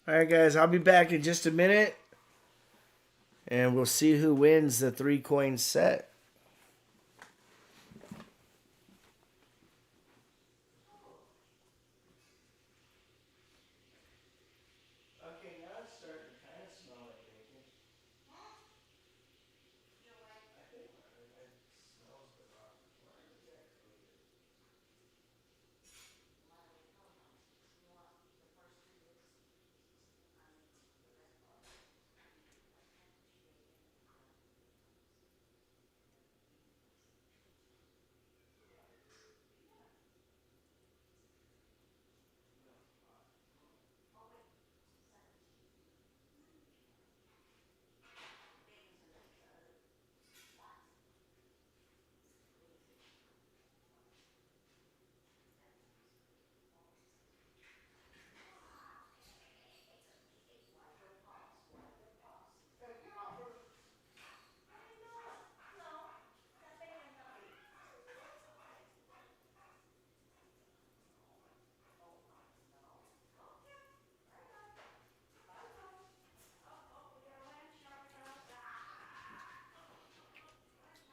All right, guys, I'll be back in just a minute, and we'll see who wins the 3-coin set. Okay, now it's starting to kind of smell like bacon. I think it smells the rock. Why is that coated?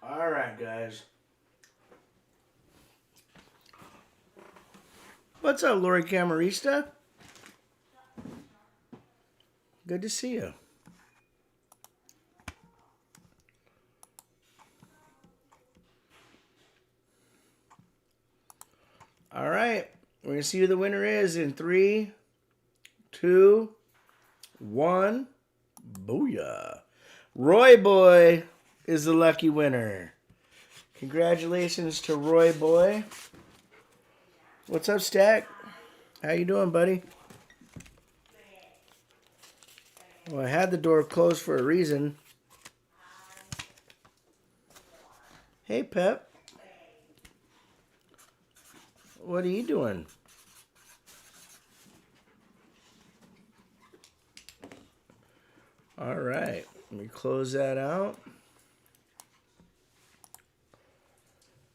All right, guys. What's up, Lori Camarista? Good to see you. All right. We're going to see who the winner is in 3, 2, 1. Booyah. Roy Boy is the lucky winner. Congratulations to Roy Boy. What's up, Stack? How you doing, buddy? Well, I had the door closed for a reason. Hey, Pep. What are you doing? All right. Let me close that out.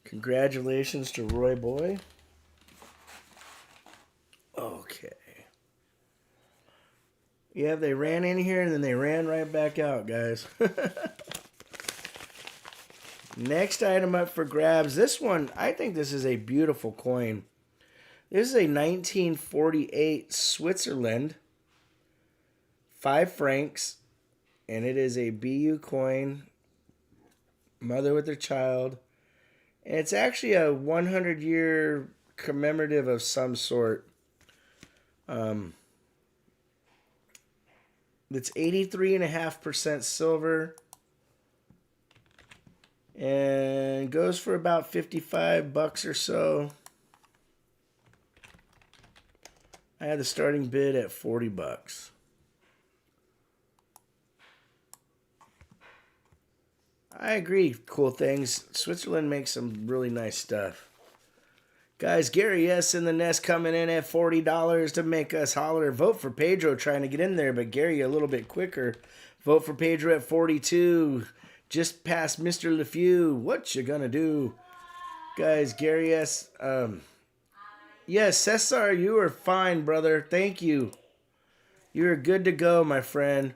Congratulations to Roy Boy. Okay. Yeah, they ran in here and then they ran right back out, guys. Next item up for grabs. This one, I think this is a beautiful coin. This is a 1948 Switzerland 5 francs. And it is a BU coin. Mother with her child. And it's actually a 100-year commemorative of some sort. It's 83.5% silver. And goes for about $55 or so. I had the starting bid at $40. I agree. Cool things. Switzerland makes some really nice stuff. Guys, Gary S. in the nest coming in at $40 to make us holler. Vote for Pedro trying to get in there, but Gary a little bit quicker. Vote for Pedro at 42. Just past Mr. LeFew. What you gonna do? Guys, Gary S. Yes, Cesar, you are fine, brother. Thank you. You're good to go, my friend.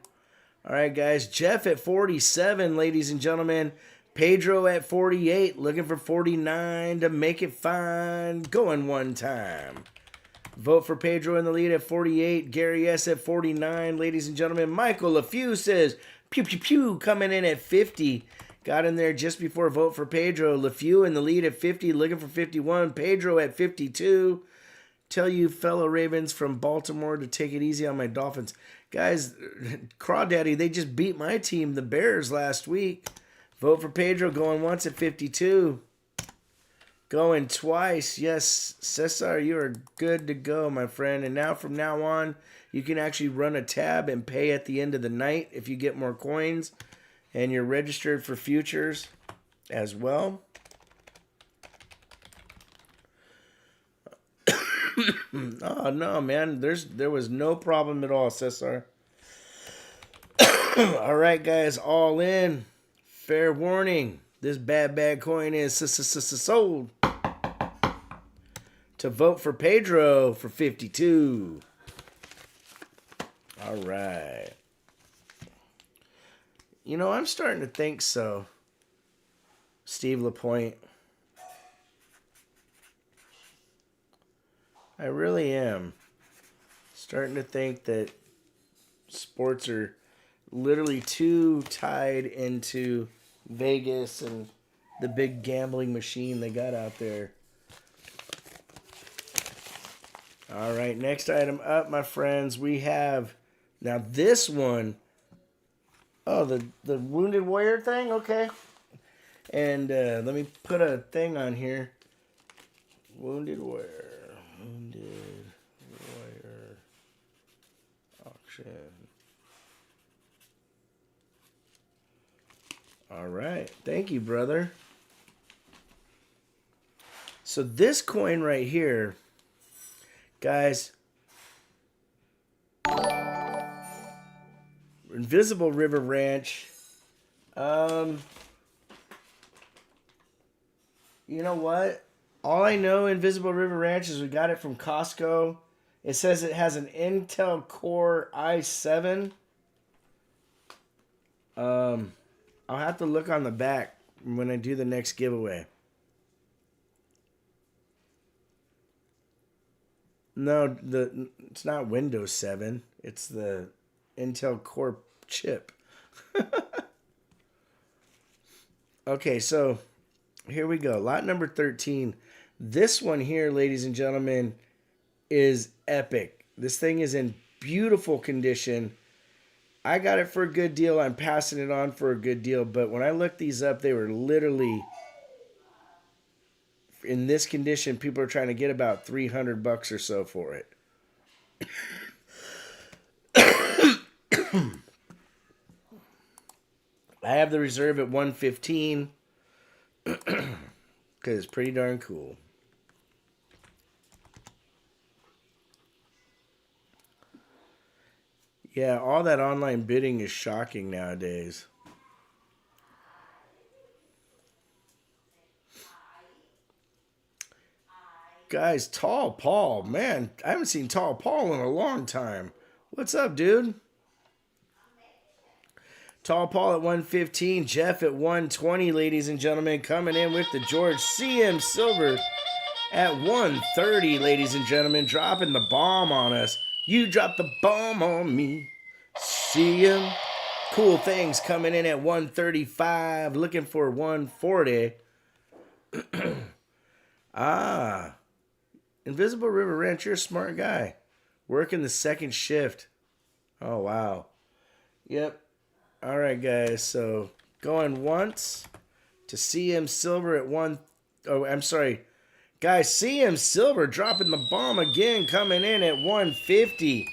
All right, guys. Jeff at 47, ladies and gentlemen. Pedro at 48, looking for 49 to make it fine. Going one time. Vote for Pedro in the lead at 48. Gary S. at 49, ladies and gentlemen. Michael LeFew says, pew, pew, pew, coming in at 50. Got in there just before vote for Pedro. LeFew in the lead at 50, looking for 51. Pedro at 52. Tell you fellow Ravens from Baltimore to take it easy on my Dolphins. Guys, Crawdaddy, they just beat my team, the Bears, last week. Vote for Pedro going once at 52. Going twice. Yes, Cesar, you are good to go, my friend. And now from now on, you can actually run a tab and pay at the end of the night if you get more coins. And you're registered for futures as well. Oh, no, man. There was no problem at all, Cesar. All right, guys, all in. Fair warning, this bad coin is sold. To vote for Pedro for 52. All right. You know, I'm starting to think so. Steve LaPointe. I really am. Starting to think that sports are literally too tied into Vegas and the big gambling machine they got out there. All right, next item up, my friends. We have, now this one, oh, the Wounded Warrior thing? Okay. And let me put a thing on here. Wounded Warrior auction. All right. Thank you, brother. So this coin right here, guys, Invisible River Ranch. You know what? All I know, Invisible River Ranch, is we got it from Costco. It says it has an Intel Core i7. I'll have to look on the back when I do the next giveaway. No, it's not Windows 7. It's the Intel Core chip. Okay, so here we go. Lot number 13. This one here, ladies and gentlemen, is epic. This thing is in beautiful condition. I got it for a good deal. I'm passing it on for a good deal. But when I looked these up, they were literally, in this condition, people are trying to get about $300 or so for it. I have the reserve at $115 because it's pretty darn cool. Yeah, all that online bidding is shocking nowadays. Guys, Tall Paul. Man, I haven't seen Tall Paul in a long time. What's up, dude? Tall Paul at 115. Jeff at 120, ladies and gentlemen. Coming in with the George CM Silver at 130, ladies and gentlemen. Dropping the bomb on us. You dropped the bomb on me. CM. Cool Things coming in at 135. Looking for 140. Invisible River Ranch, you're a smart guy. Working the second shift. Oh, wow. Yep. All right, guys. So going once to CM Silver at one. Oh, I'm sorry. Guys, CM Silver dropping the bomb again, coming in at 150.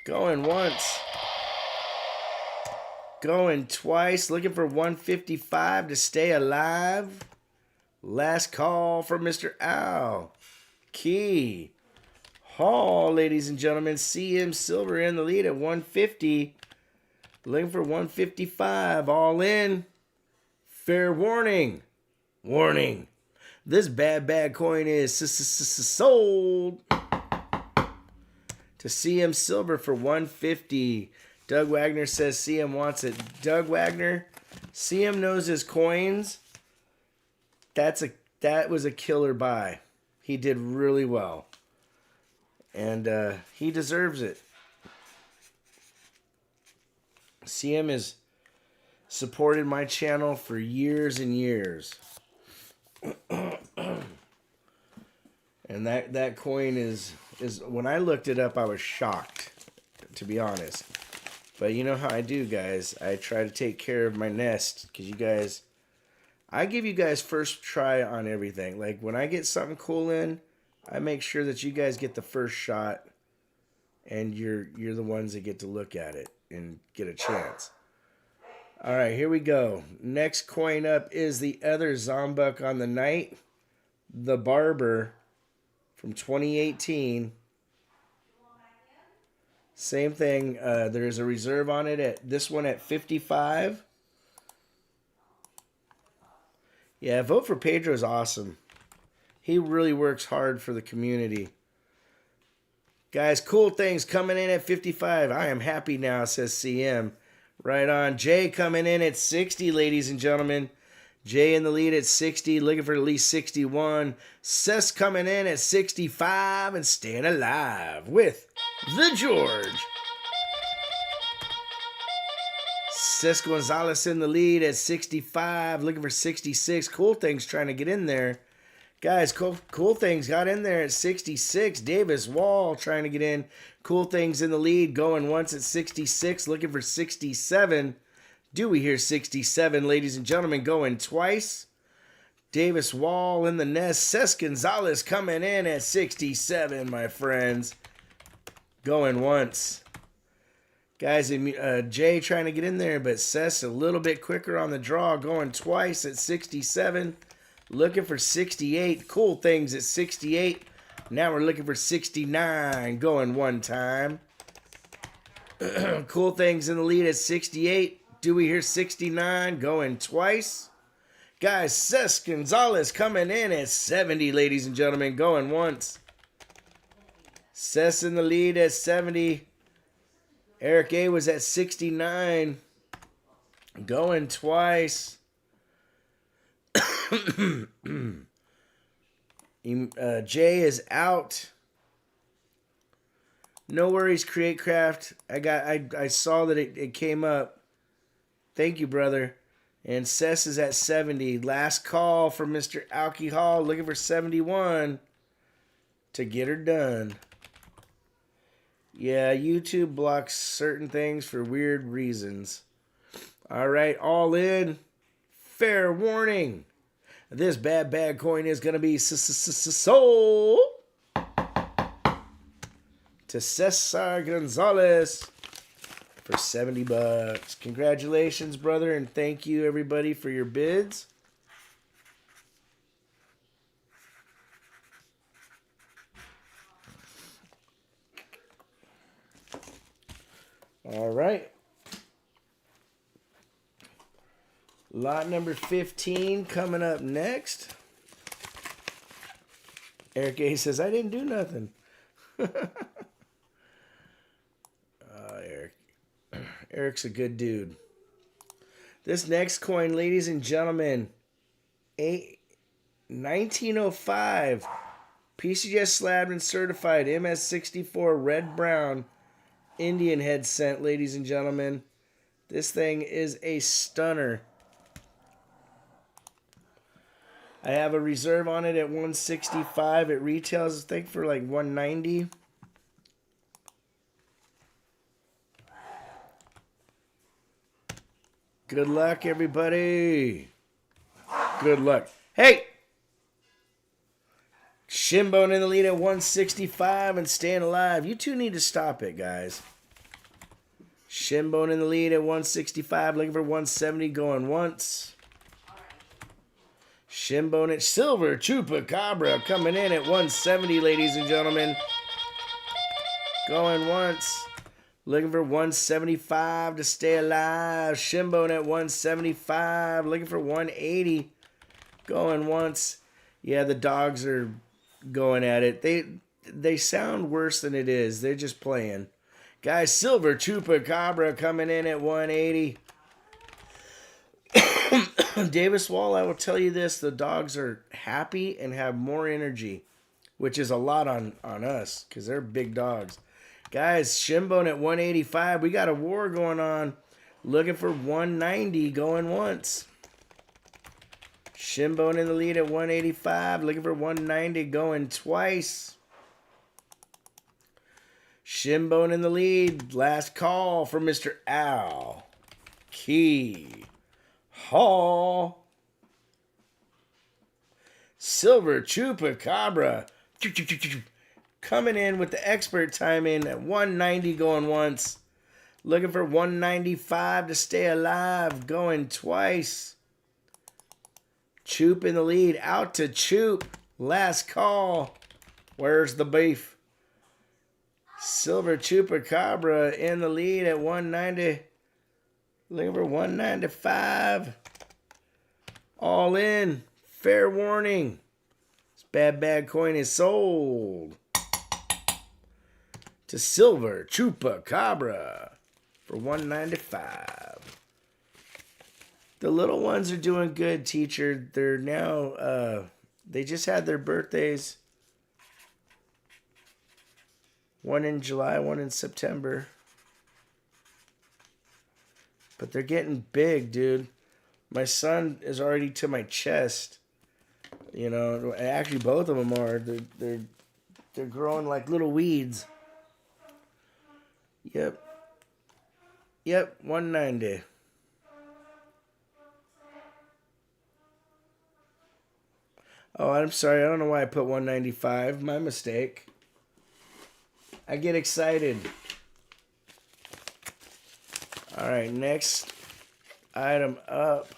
Going once. Going twice. Looking for 155 to stay alive. Last call for Mr. Al. Key. Hall, ladies and gentlemen. CM Silver in the lead at 150. Looking for 155. All in. Fair warning. Warning. This bad coin is sold to CM Silver for 150. Doug Wagner says CM wants it. Doug Wagner, CM knows his coins. That was a killer buy. He did really well. And he deserves it. CM has supported my channel for years and years. And that coin is when I looked it up, I was shocked, to be honest. But you know how I do, guys. I try to take care of my nest because you guys, I give you guys first try on everything. Like when I get something cool in, I make sure that you guys get the first shot, and you're the ones that get to look at it and get a chance. All right, here we go. Next coin up is the other Zombuck on the night, the Barber from 2018. Same thing. There's a reserve on it at this one at 55. Yeah, vote for Pedro is awesome. He really works hard for the community. Guys, cool things coming in at 55. I am happy now, says CM. Right on. Jay coming in at 60, ladies and gentlemen. Jay in the lead at 60, looking for at least 61. Sess coming in at 65 and staying alive with the George. Sess Gonzalez in the lead at 65, looking for 66. Cool things trying to get in there. Guys, cool things got in there at 66. Davis Wall trying to get in. Cool things in the lead, going once at 66, looking for 67. Do we hear 67, ladies and gentlemen, going twice? Davis Wall in the nest. Cesc Gonzalez coming in at 67, my friends. Going once. Guys, Jay trying to get in there, but Cesc a little bit quicker on the draw, going twice at 67. Looking for 68. Cool things at 68. Now we're looking for 69. Going one time. Cool things in the lead at 68. Do we hear 69? Going twice. Guys, Cesc Gonzalez coming in at 70, ladies and gentlemen. Going once. Cesc in the lead at 70. Eric A was at 69. Going twice. Jay is out. No worries, Create Craft. I saw that it came up. Thank you, brother. And Cess is at 70. Last call for Mr. Alcohol, looking for 71 to get her done. Yeah, YouTube blocks certain things for weird reasons. All right, all in. Fair warning. This bad coin is going to be sold to Cesar Gonzalez for $70. Congratulations, brother, and thank you, everybody, for your bids. All right. Lot number 15 coming up next. Eric A says, I didn't do nothing. Eric's a good dude. This next coin, ladies and gentlemen, 1905 PCS slabbed and certified MS64 red brown Indian head scent, ladies and gentlemen. This thing is a stunner. I have a reserve on it at 165. It retails, I think, for like 190. Good luck, everybody. Good luck. Hey! Shinbone in the lead at 165 and staying alive. You two need to stop it, guys. Shinbone in the lead at 165, looking for 170, going once. Shinbone at Silver Chupacabra coming in at 170, ladies and gentlemen. Going once. Looking for 175 to stay alive. Shinbone at 175. Looking for 180. Going once. Yeah, the dogs are going at it. They sound worse than it is. They're just playing. Guys, Silver Chupacabra coming in at 180. Davis Wall, I will tell you this. The dogs are happy and have more energy, which is a lot on us because they're big dogs. Guys, Shinbone at 185. We got a war going on. Looking for 190 going once. Shinbone in the lead at 185. Looking for 190 going twice. Shinbone in the lead. Last call for Mr. Al. Key. Hall. Silver Chupacabra. Coming in with the expert timing at 190 going once. Looking for 195 to stay alive. Going twice. Choop in the lead. Out to Choop. Last call. Where's the beef? Silver Chupacabra in the lead at 190. Looking for 195. All in. Fair warning. This bad coin is sold to Silver Chupacabra for 195. The little ones are doing good, teacher. They're now, they just had their birthdays. One in July, one in September. But they're getting big, dude. My son is already to my chest. You know, actually both of them are. They're growing like little weeds. Yep, 190. Oh, I'm sorry. I don't know why I put 195. My mistake. I get excited. All right, next item up.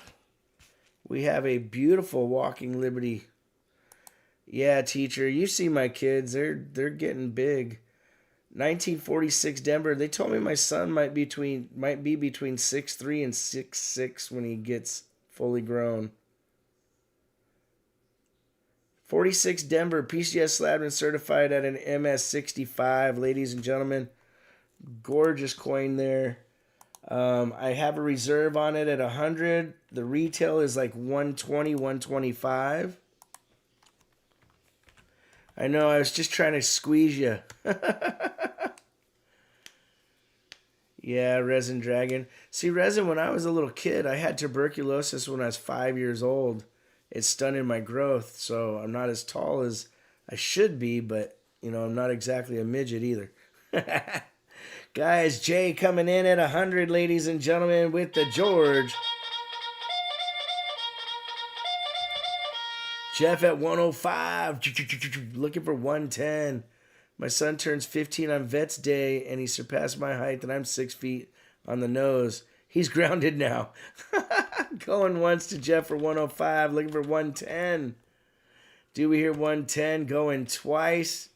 We have a beautiful Walking Liberty. Yeah, teacher, you see my kids. They're getting big. 1946 Denver. They told me my son might be between 6'3" and 6'6" when he gets fully grown. 46 Denver, PCS Sladman certified at an MS65, ladies and gentlemen. Gorgeous coin there. I have a reserve on it at 100. The retail is like 120, 125. I know, I was just trying to squeeze you. Yeah, Resin Dragon. See, Resin, when I was a little kid, I had tuberculosis when I was 5 years old. It stunted my growth, so I'm not as tall as I should be, but, you know, I'm not exactly a midget either. Guys, Jay coming in at 100, ladies and gentlemen, with the George. Jeff at 105, looking for 110. My son turns 15 on Vets Day, and he surpassed my height, and I'm 6 feet on the nose. He's grounded now. Going once to Jeff for 105, looking for 110. Do we hear 110? Going twice.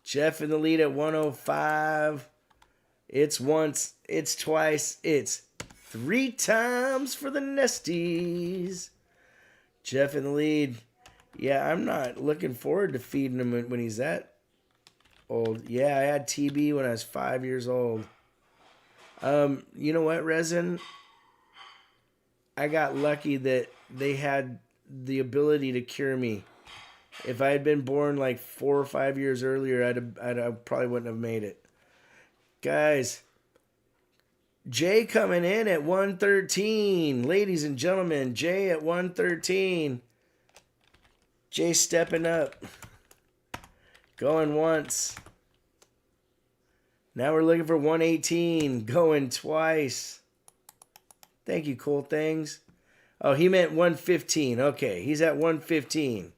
Jeff in the lead at 105. It's once, it's twice, it's 3 times for the Nesties. Jeff in the lead. Yeah, I'm not looking forward to feeding him when he's that old. Yeah, I had TB when I was 5 years old. You know what, Resin? I got lucky that they had the ability to cure me. If I had been born like 4 or 5 years earlier, I probably wouldn't have made it. Guys, Jay coming in at 113. Ladies and gentlemen, Jay at 113. Jay stepping up. Going once. Now we're looking for 118. Going twice. Thank you, cool things. Oh, he meant 115. Okay, he's at 115.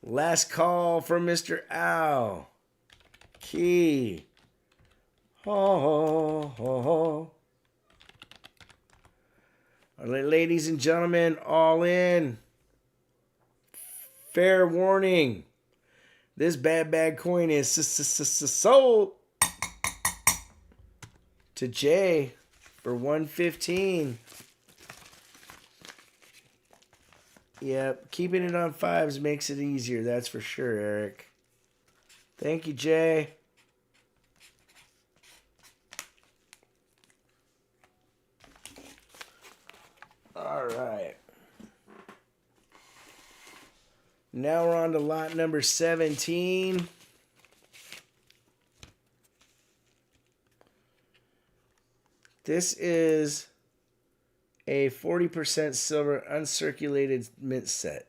Last call for Mr. Al. Key. Ho, ho, ho, ho. Ladies and gentlemen, all in. Fair warning. This bad coin is sold to Jay for $115. Yep, keeping it on fives makes it easier, that's for sure, Eric. Thank you, Jay. All right. Now we're on to lot number 17. This is a 40% silver uncirculated mint set.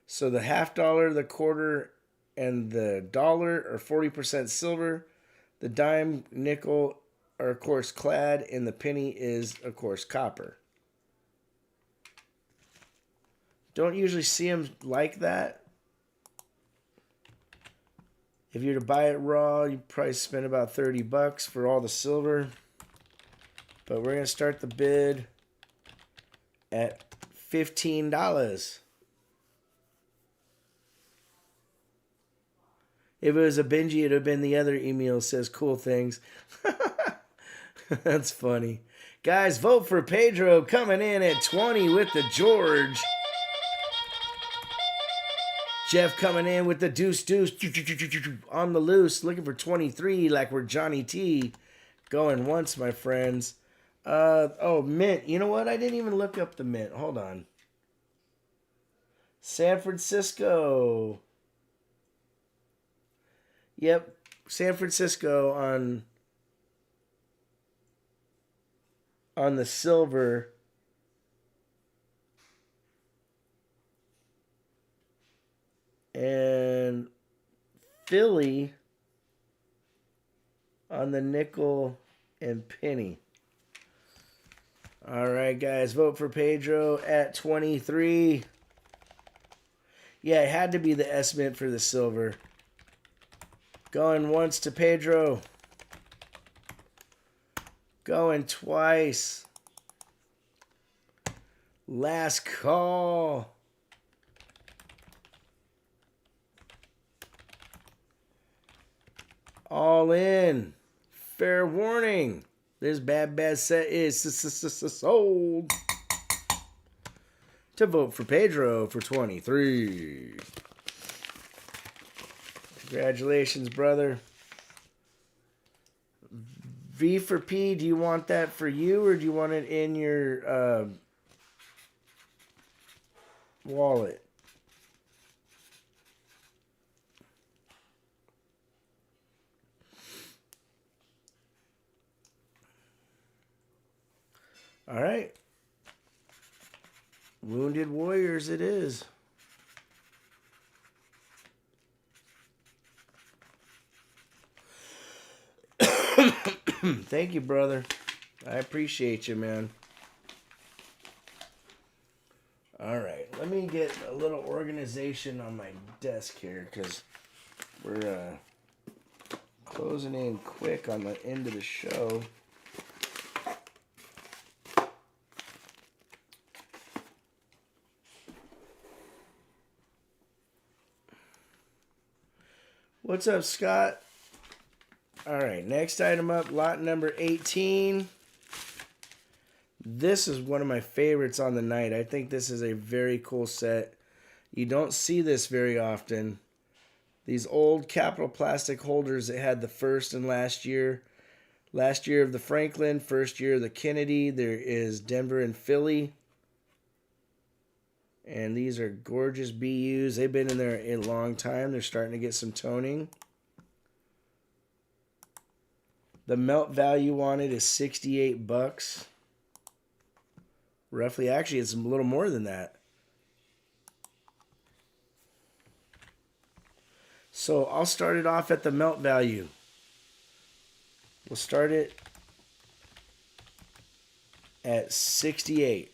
So the $50, the quarter, and the dollar are 40% silver. The dime, nickel are, of course, clad, and the penny is, of course, copper. Don't usually see them like that. If you're to buy it raw, you probably spend about $30 for all the silver. But we're going to start the bid at $15. If it was a Benji, it would have been the other email says cool things. That's funny. Guys, vote for Pedro coming in at 20 with the George. Jeff coming in with the deuce on the loose, looking for 23 like we're Johnny T. Going once, my friends. Oh, mint. You know what? I didn't even look up the mint. Hold on. San Francisco. Yep, San Francisco on the silver. And Philly on the nickel and penny. All right, guys, vote for Pedro at 23. Yeah, it had to be the S mint for the silver. Going once to Pedro. Going twice. Last call. All in. Fair warning. This bad set is sold. To vote for Pedro for 23. Congratulations, brother. V for P, do you want that for you or do you want it in your wallet? All right. Wounded Warriors it is. Thank you, brother. I appreciate you, man. All right. Let me get a little organization on my desk here because we're closing in quick on the end of the show. What's up, Scott? All right, next item up, lot number 18. This is one of my favorites on the night. I think this is a very cool set. You don't see this very often. These old Capital plastic holders that had the first and last year. Last year of the Franklin, first year of the Kennedy. There is Denver and Philly. And these are gorgeous BUs. They've been in there a long time. They're starting to get some toning. The melt value on it is $68. Roughly. Actually, it's a little more than that. So I'll start it off at the melt value. We'll start it at 68.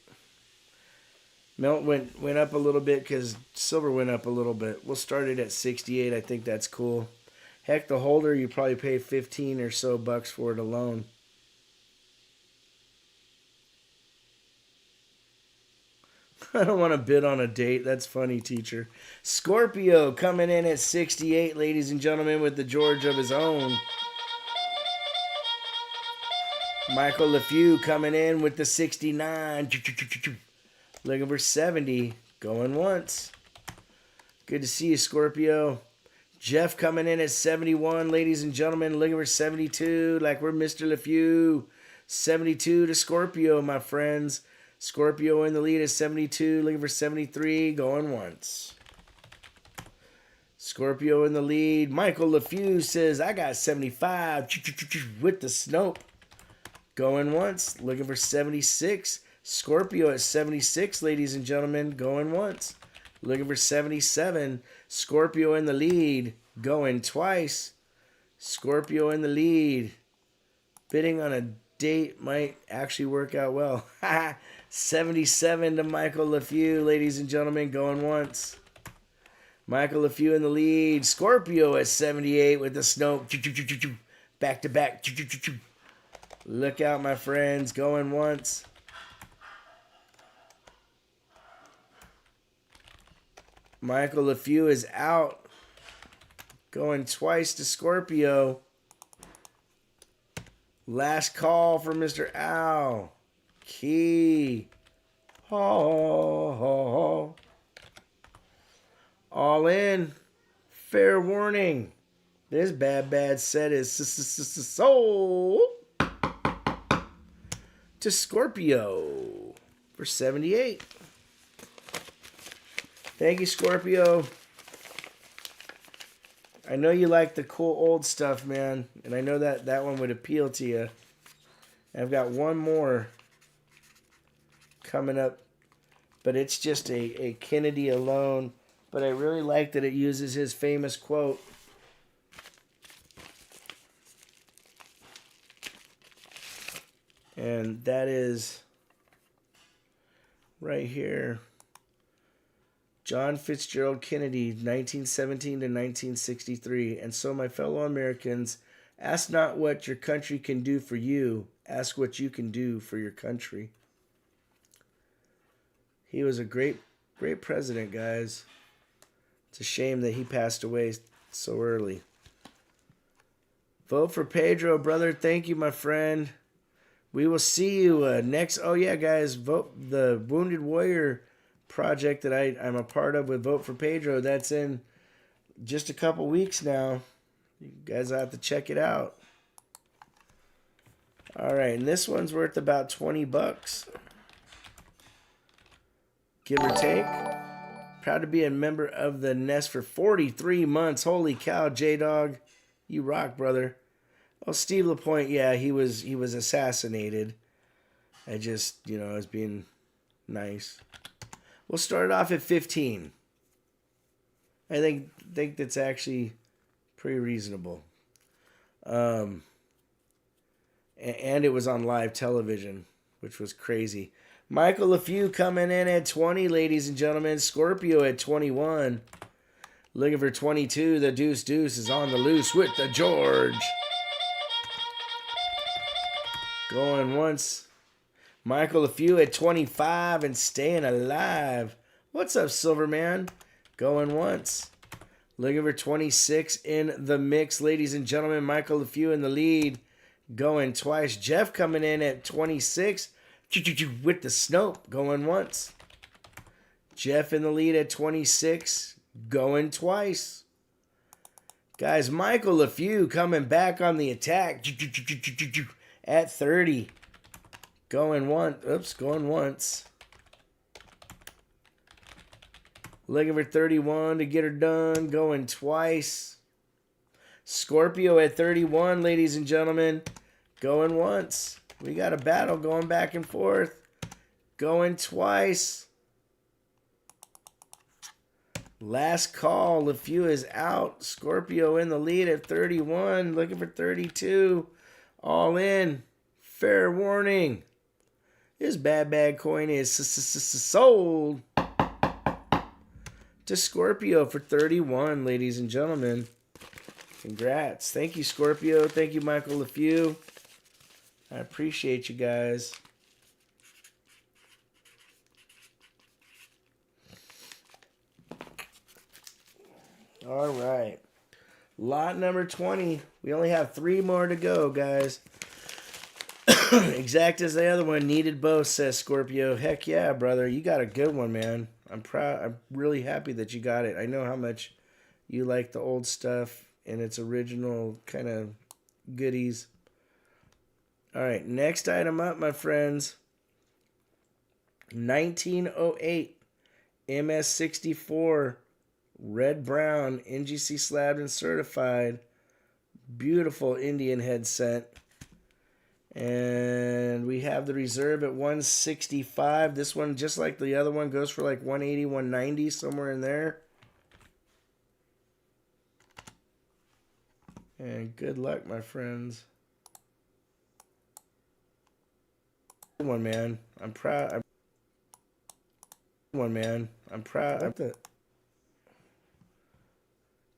Melt went up a little bit because silver went up a little bit. We'll start it at 68. I think that's cool. Heck, the holder, you probably pay 15 or so bucks for it alone. I don't want to bid on a date. That's funny, teacher. Scorpio coming in at 68, ladies and gentlemen, with the George of his own. Michael LeFew coming in with the 69. Looking for 70. Going once. Good to see you, Scorpio. Jeff coming in at 71, ladies and gentlemen. Looking for 72, like we're Mr. LeFew. 72 to Scorpio, my friends. Scorpio in the lead at 72, looking for 73, going once. Scorpio in the lead. Michael LeFew says, I got 75 with the Snope. Going once, looking for 76. Scorpio at 76, ladies and gentlemen, going once. Looking for 77. Scorpio in the lead, going twice. Scorpio in the lead. Bidding on a date might actually work out well. 77 to Michael LeFew, ladies and gentlemen, going once. Michael LeFew in the lead. Scorpio at 78 with the Snow. Back to back. Look out, my friends, going once. Michael LeFew is out. Going twice to Scorpio. Last call for Mr. Owl. Key. Ho, ho, ho. All in. Fair warning. This bad set is sold to Scorpio for 78. Thank you, Scorpio. I know you like the cool old stuff, man. And I know that one would appeal to you. I've got one more coming up. But it's just a Kennedy alone. But I really like that it uses his famous quote. And that is right here. John Fitzgerald Kennedy, 1917 to 1963. And so, my fellow Americans, ask not what your country can do for you. Ask what you can do for your country. He was a great president, guys. It's a shame that he passed away so early. Vote for Pedro, brother. Thank you, my friend. We will see you next. Oh, yeah, guys. Vote the Wounded Warrior project that I'm a part of with Vote for Pedro. That's in just a couple weeks now. You guys have to check it out. All right, and this one's worth about $20, give or take. Proud to be a member of the Nest for 43 months. Holy cow, J-Dog. You rock, brother. Oh, Steve LaPointe, yeah, he was assassinated. I just, I was being nice. We'll start off at 15. I think that's actually pretty reasonable. And it was on live television, which was crazy. Michael LeFew coming in at 20, ladies and gentlemen. Scorpio at 21. Looking for 22. The Deuce is on the loose with the George. Going once. Michael LeFew at 25 and staying alive. What's up, Silverman? Going once. Looking for 26 in the mix, ladies and gentlemen. Michael LeFew in the lead. Going twice. Jeff coming in at 26 with the Snope. Going once. Jeff in the lead at 26. Going twice. Guys, Michael LeFew coming back on the attack at 30. Going once. Looking for 31 to get her done. Going twice. Scorpio at 31, ladies and gentlemen. Going once. We got a battle going back and forth. Going twice. Last call. LeFew is out. Scorpio in the lead at 31. Looking for 32. All in. Fair warning. This bad coin is sold to Scorpio for 31, ladies and gentlemen. Congrats. Thank you, Scorpio. Thank you, Michael LeFew. I appreciate you guys. All right. Lot number 20. We only have 3 more to go, guys. Exact as the other one. Needed both, says Scorpio. Heck yeah, brother. You got a good one, man. I'm proud. I'm really happy that you got it. I know how much you like the old stuff and its original kind of goodies. All right. Next item up, my friends. 1908 MS64 red brown NGC slabbed and certified. Beautiful Indian head scent. And we have the reserve at 165. This one, just like the other one, goes for like 180, 190, somewhere in there. And good luck, my friends. Good one, man. I'm proud. I'm proud of the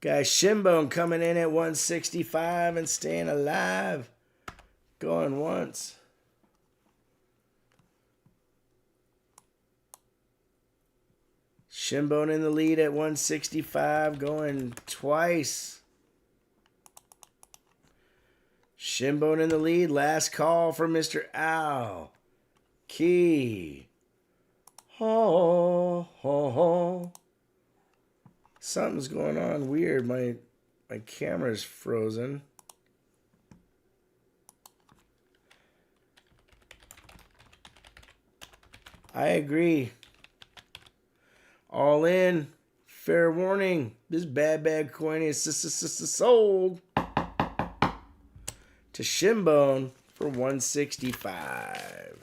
guys. Shinbone coming in at 165 and staying alive. Going once. Shinbone in the lead at 165, going twice. Shinbone in the lead. Last call for Mr. Owl. Key. Ho, ho, ho. Something's going on weird. My camera's frozen. I agree. All in. Fair warning. This bad coin is sold to Shinbone for 165.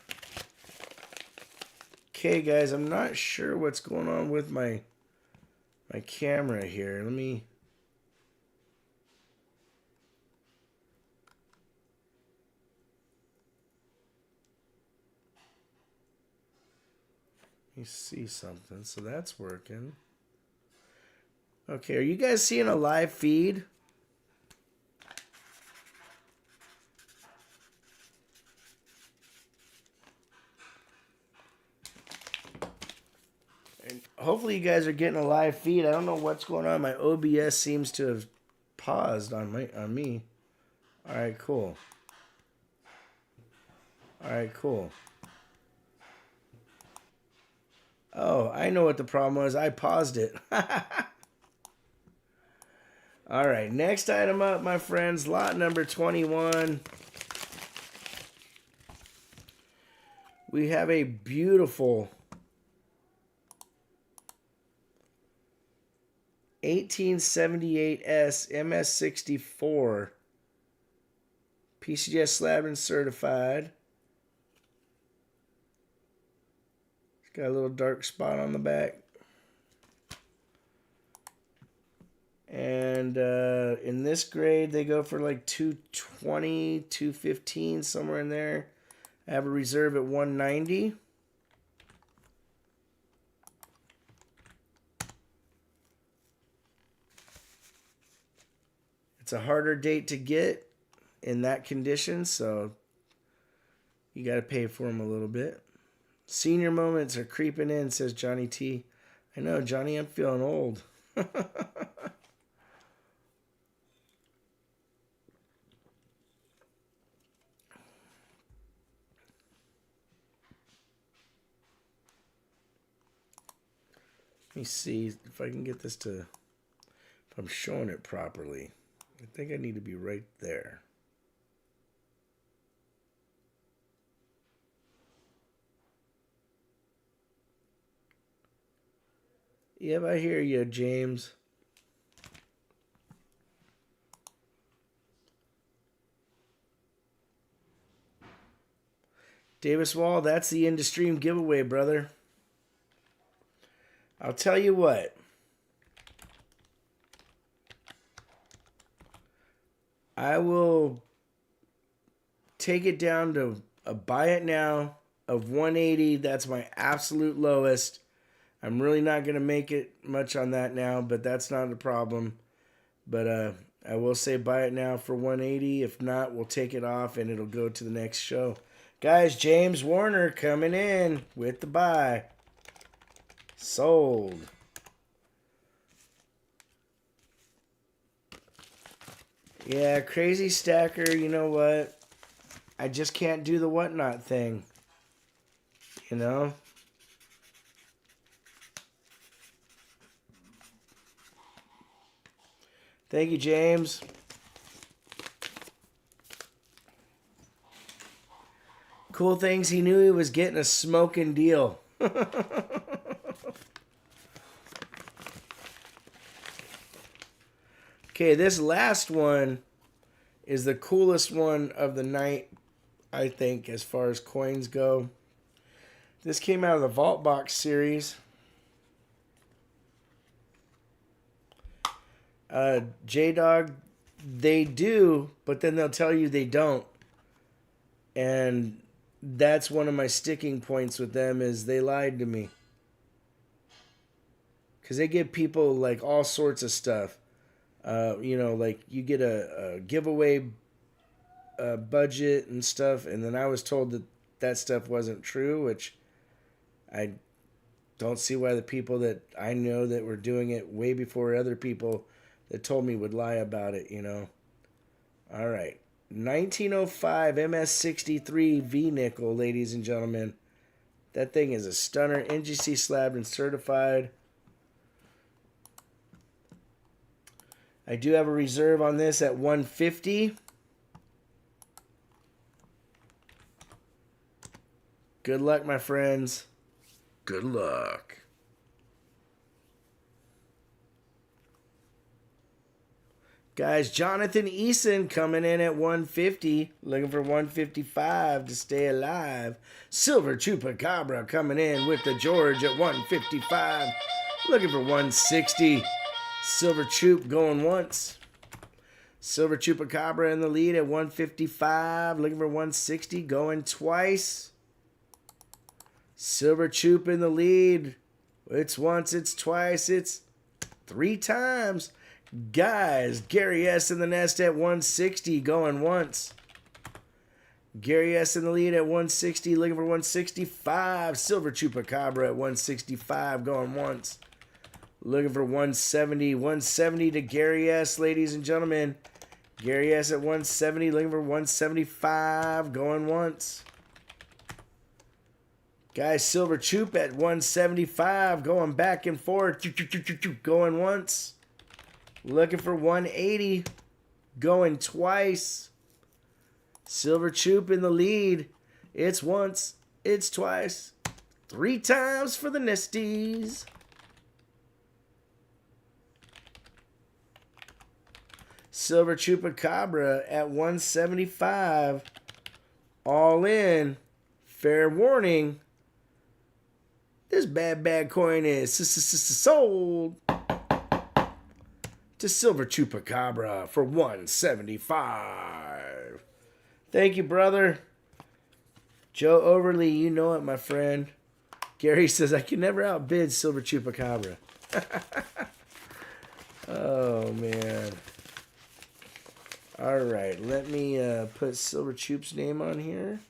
Okay, guys, I'm not sure what's going on with my camera here. Let me see something. So that's working. Okay, are you guys seeing a live feed? And hopefully you guys are getting a live feed. I don't know what's going on. My OBS seems to have paused on me. All right, cool. All right, cool. Oh, I know what the problem was. I paused it. All right, next item up, my friends. Lot number 21. We have a beautiful 1878S MS64 PCGS slab and certified. It's got a little dark spot on the back. And in this grade, they go for like 220, 215, somewhere in there. I have a reserve at 190. It's a harder date to get in that condition, so you got to pay for them a little bit. Senior moments are creeping in, says Johnny T. I know, Johnny, I'm feeling old. Let me see if I can get this to, if I'm showing it properly. I think I need to be right there. Yep, I hear you, James. Davis Wall, that's the in-to-stream giveaway, brother. I'll tell you what. I will take it down to a buy it now of 180. That's my absolute lowest. I'm really not going to make it much on that now, but that's not a problem. But I will say buy it now for 180. If not, we'll take it off and it'll go to the next show. Guys, James Warner coming in with the buy. Sold. Yeah, Crazy Stacker, you know what? I just can't do the whatnot thing. You know? Thank you, James. Cool things, he knew he was getting a smoking deal. Okay, this last one is the coolest one of the night, I think, as far as coins go. This came out of the Vault Box series. J-Dog, they do, but then they'll tell you they don't. And that's one of my sticking points with them is they lied to me. Because they give people like all sorts of stuff. You know, like you get a giveaway budget and stuff, and then I was told that that stuff wasn't true, which I don't see why the people that I know that were doing it way before other people that told me would lie about it, you know. All right. 1905 MS63 V-Nickel, ladies and gentlemen. That thing is a stunner. NGC slabbed and certified. I do have a reserve on this at 150. Good luck, my friends. Good luck. Guys, Jonathan Eason coming in at 150. Looking for 155 to stay alive. Silver Chupacabra coming in with the George at 155. Looking for 160. Silver Chup going once. Silver Chupacabra in the lead at 155. Looking for 160. Going twice. Silver Chup in the lead. It's once, it's twice, it's 3 times. Guys, Gary S. in the nest at 160. Going once. Gary S. in the lead at 160. Looking for 165. Silver Chupacabra at 165. Going once. Looking for 170. 170 to Gary S., ladies and gentlemen. Gary S. at 170. Looking for 175. Going once. Guys, Silver Chup at 175. Going back and forth. Going once. Looking for 180. Going twice. Silver Chup in the lead. It's once. It's twice. 3 times for the Nisties. Silver Chupacabra at 175. All in. Fair warning. This bad coin is sold to Silver Chupacabra for 175. Thank you, brother. Joe Overly, you know it, my friend. Gary says, I can never outbid Silver Chupacabra. Oh, man. All right, let me put Silver Chup's name on here.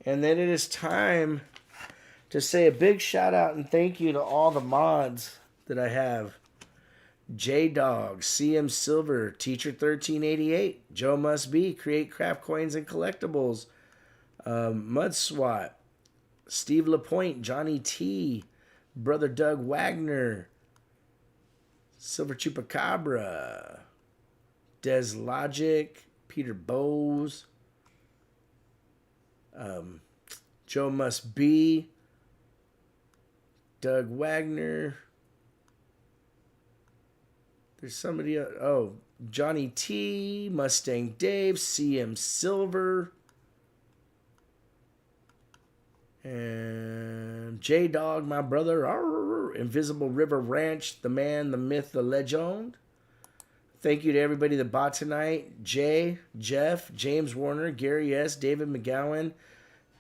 And then it is time to say a big shout out and thank you to all the mods that I have. J-Dog, CM Silver, Teacher 1388, Joe Must Be, Create Craft Coins and Collectibles, Mud Swat, Steve LaPointe, Johnny T, Brother Doug Wagner, Silver Chupacabra, Des Logic, Peter Bowes, Joe Must Be, Doug Wagner. There's somebody else. Oh, Johnny T, Mustang Dave, CM Silver, and J-Dog, my brother, Invisible River Ranch, the man, the myth, the legend. Thank you to everybody that bought tonight. Jay, Jeff, James Warner, Gary S., David McGowan,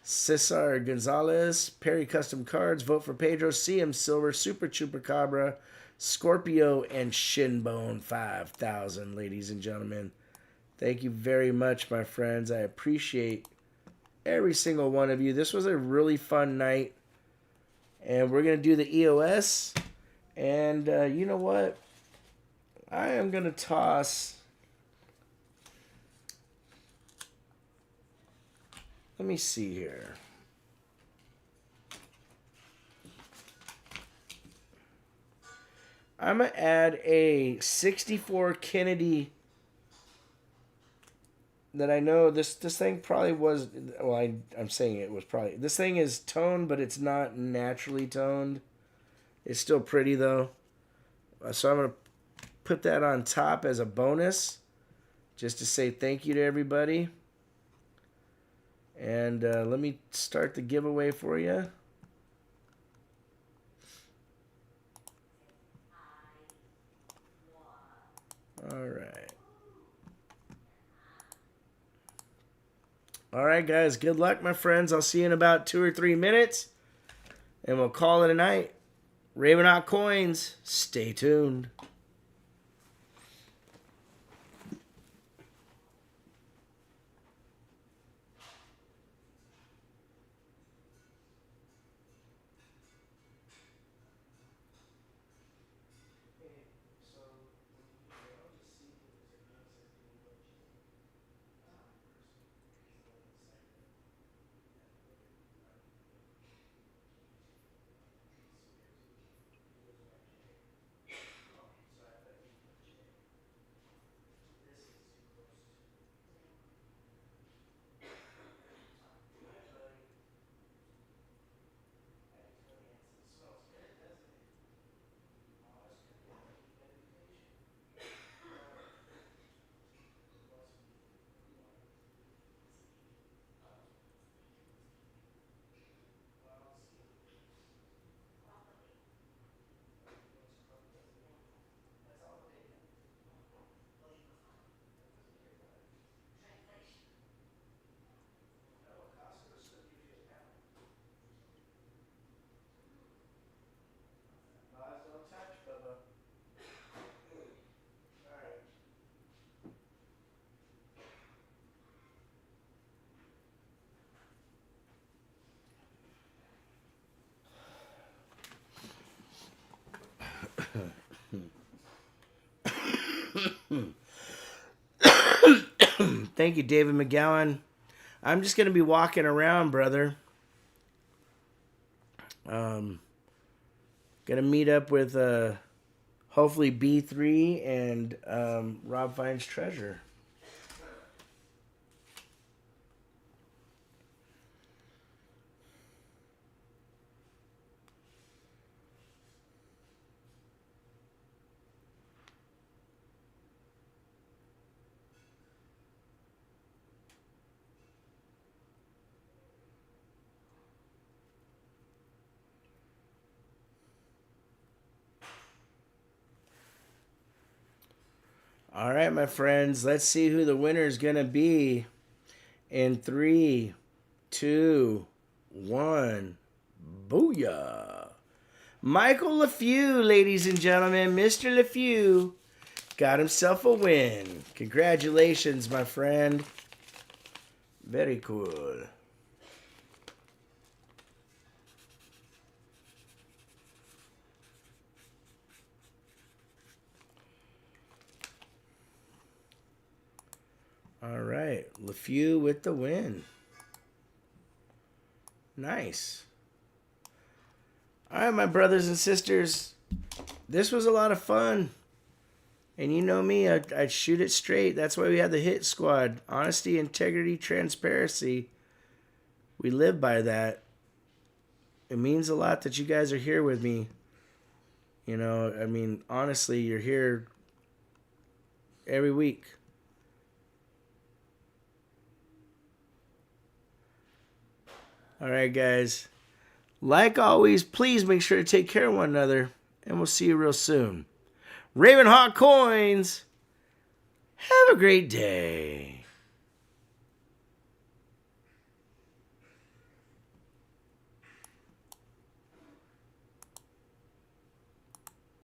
Cesar Gonzalez, Perry Custom Cards, Vote for Pedro, CM Silver, Super Chupacabra, Scorpio, and Shinbone 5000, ladies and gentlemen. Thank you very much, my friends. I appreciate every single one of you. This was a really fun night. And we're going to do the EOS. And you know what? I am going to toss... Let me see here. I'm going to add a 64 Kennedy that I know this thing probably was, well, I'm saying it was probably, this thing is toned, but it's not naturally toned. It's still pretty, though. So I'm going to put that on top as a bonus, just to say thank you to everybody. And let me start the giveaway for you. All right. All right, guys. Good luck, my friends. I'll see you in about 2 or 3 minutes. And we'll call it a night. RavenHawk Coins. Stay tuned. Thank you, David McGowan. I'm just going to be walking around, brother. Going to meet up with hopefully B3 and Rob Finds Treasure. All right, my friends, let's see who the winner is going to be in 3, 2, 1. Booyah. Michael LeFew, ladies and gentlemen. Mr. LeFew got himself a win. Congratulations, my friend. Very cool. All right, LeFew with the win. Nice. All right, my brothers and sisters, this was a lot of fun. And you know me, I'd shoot it straight. That's why we have the hit squad. Honesty, integrity, transparency. We live by that. It means a lot that you guys are here with me. You know, I mean, honestly, you're here every week. All right, guys. Like always, please make sure to take care of one another, and we'll see you real soon. RavenHawk Coins, have a great day.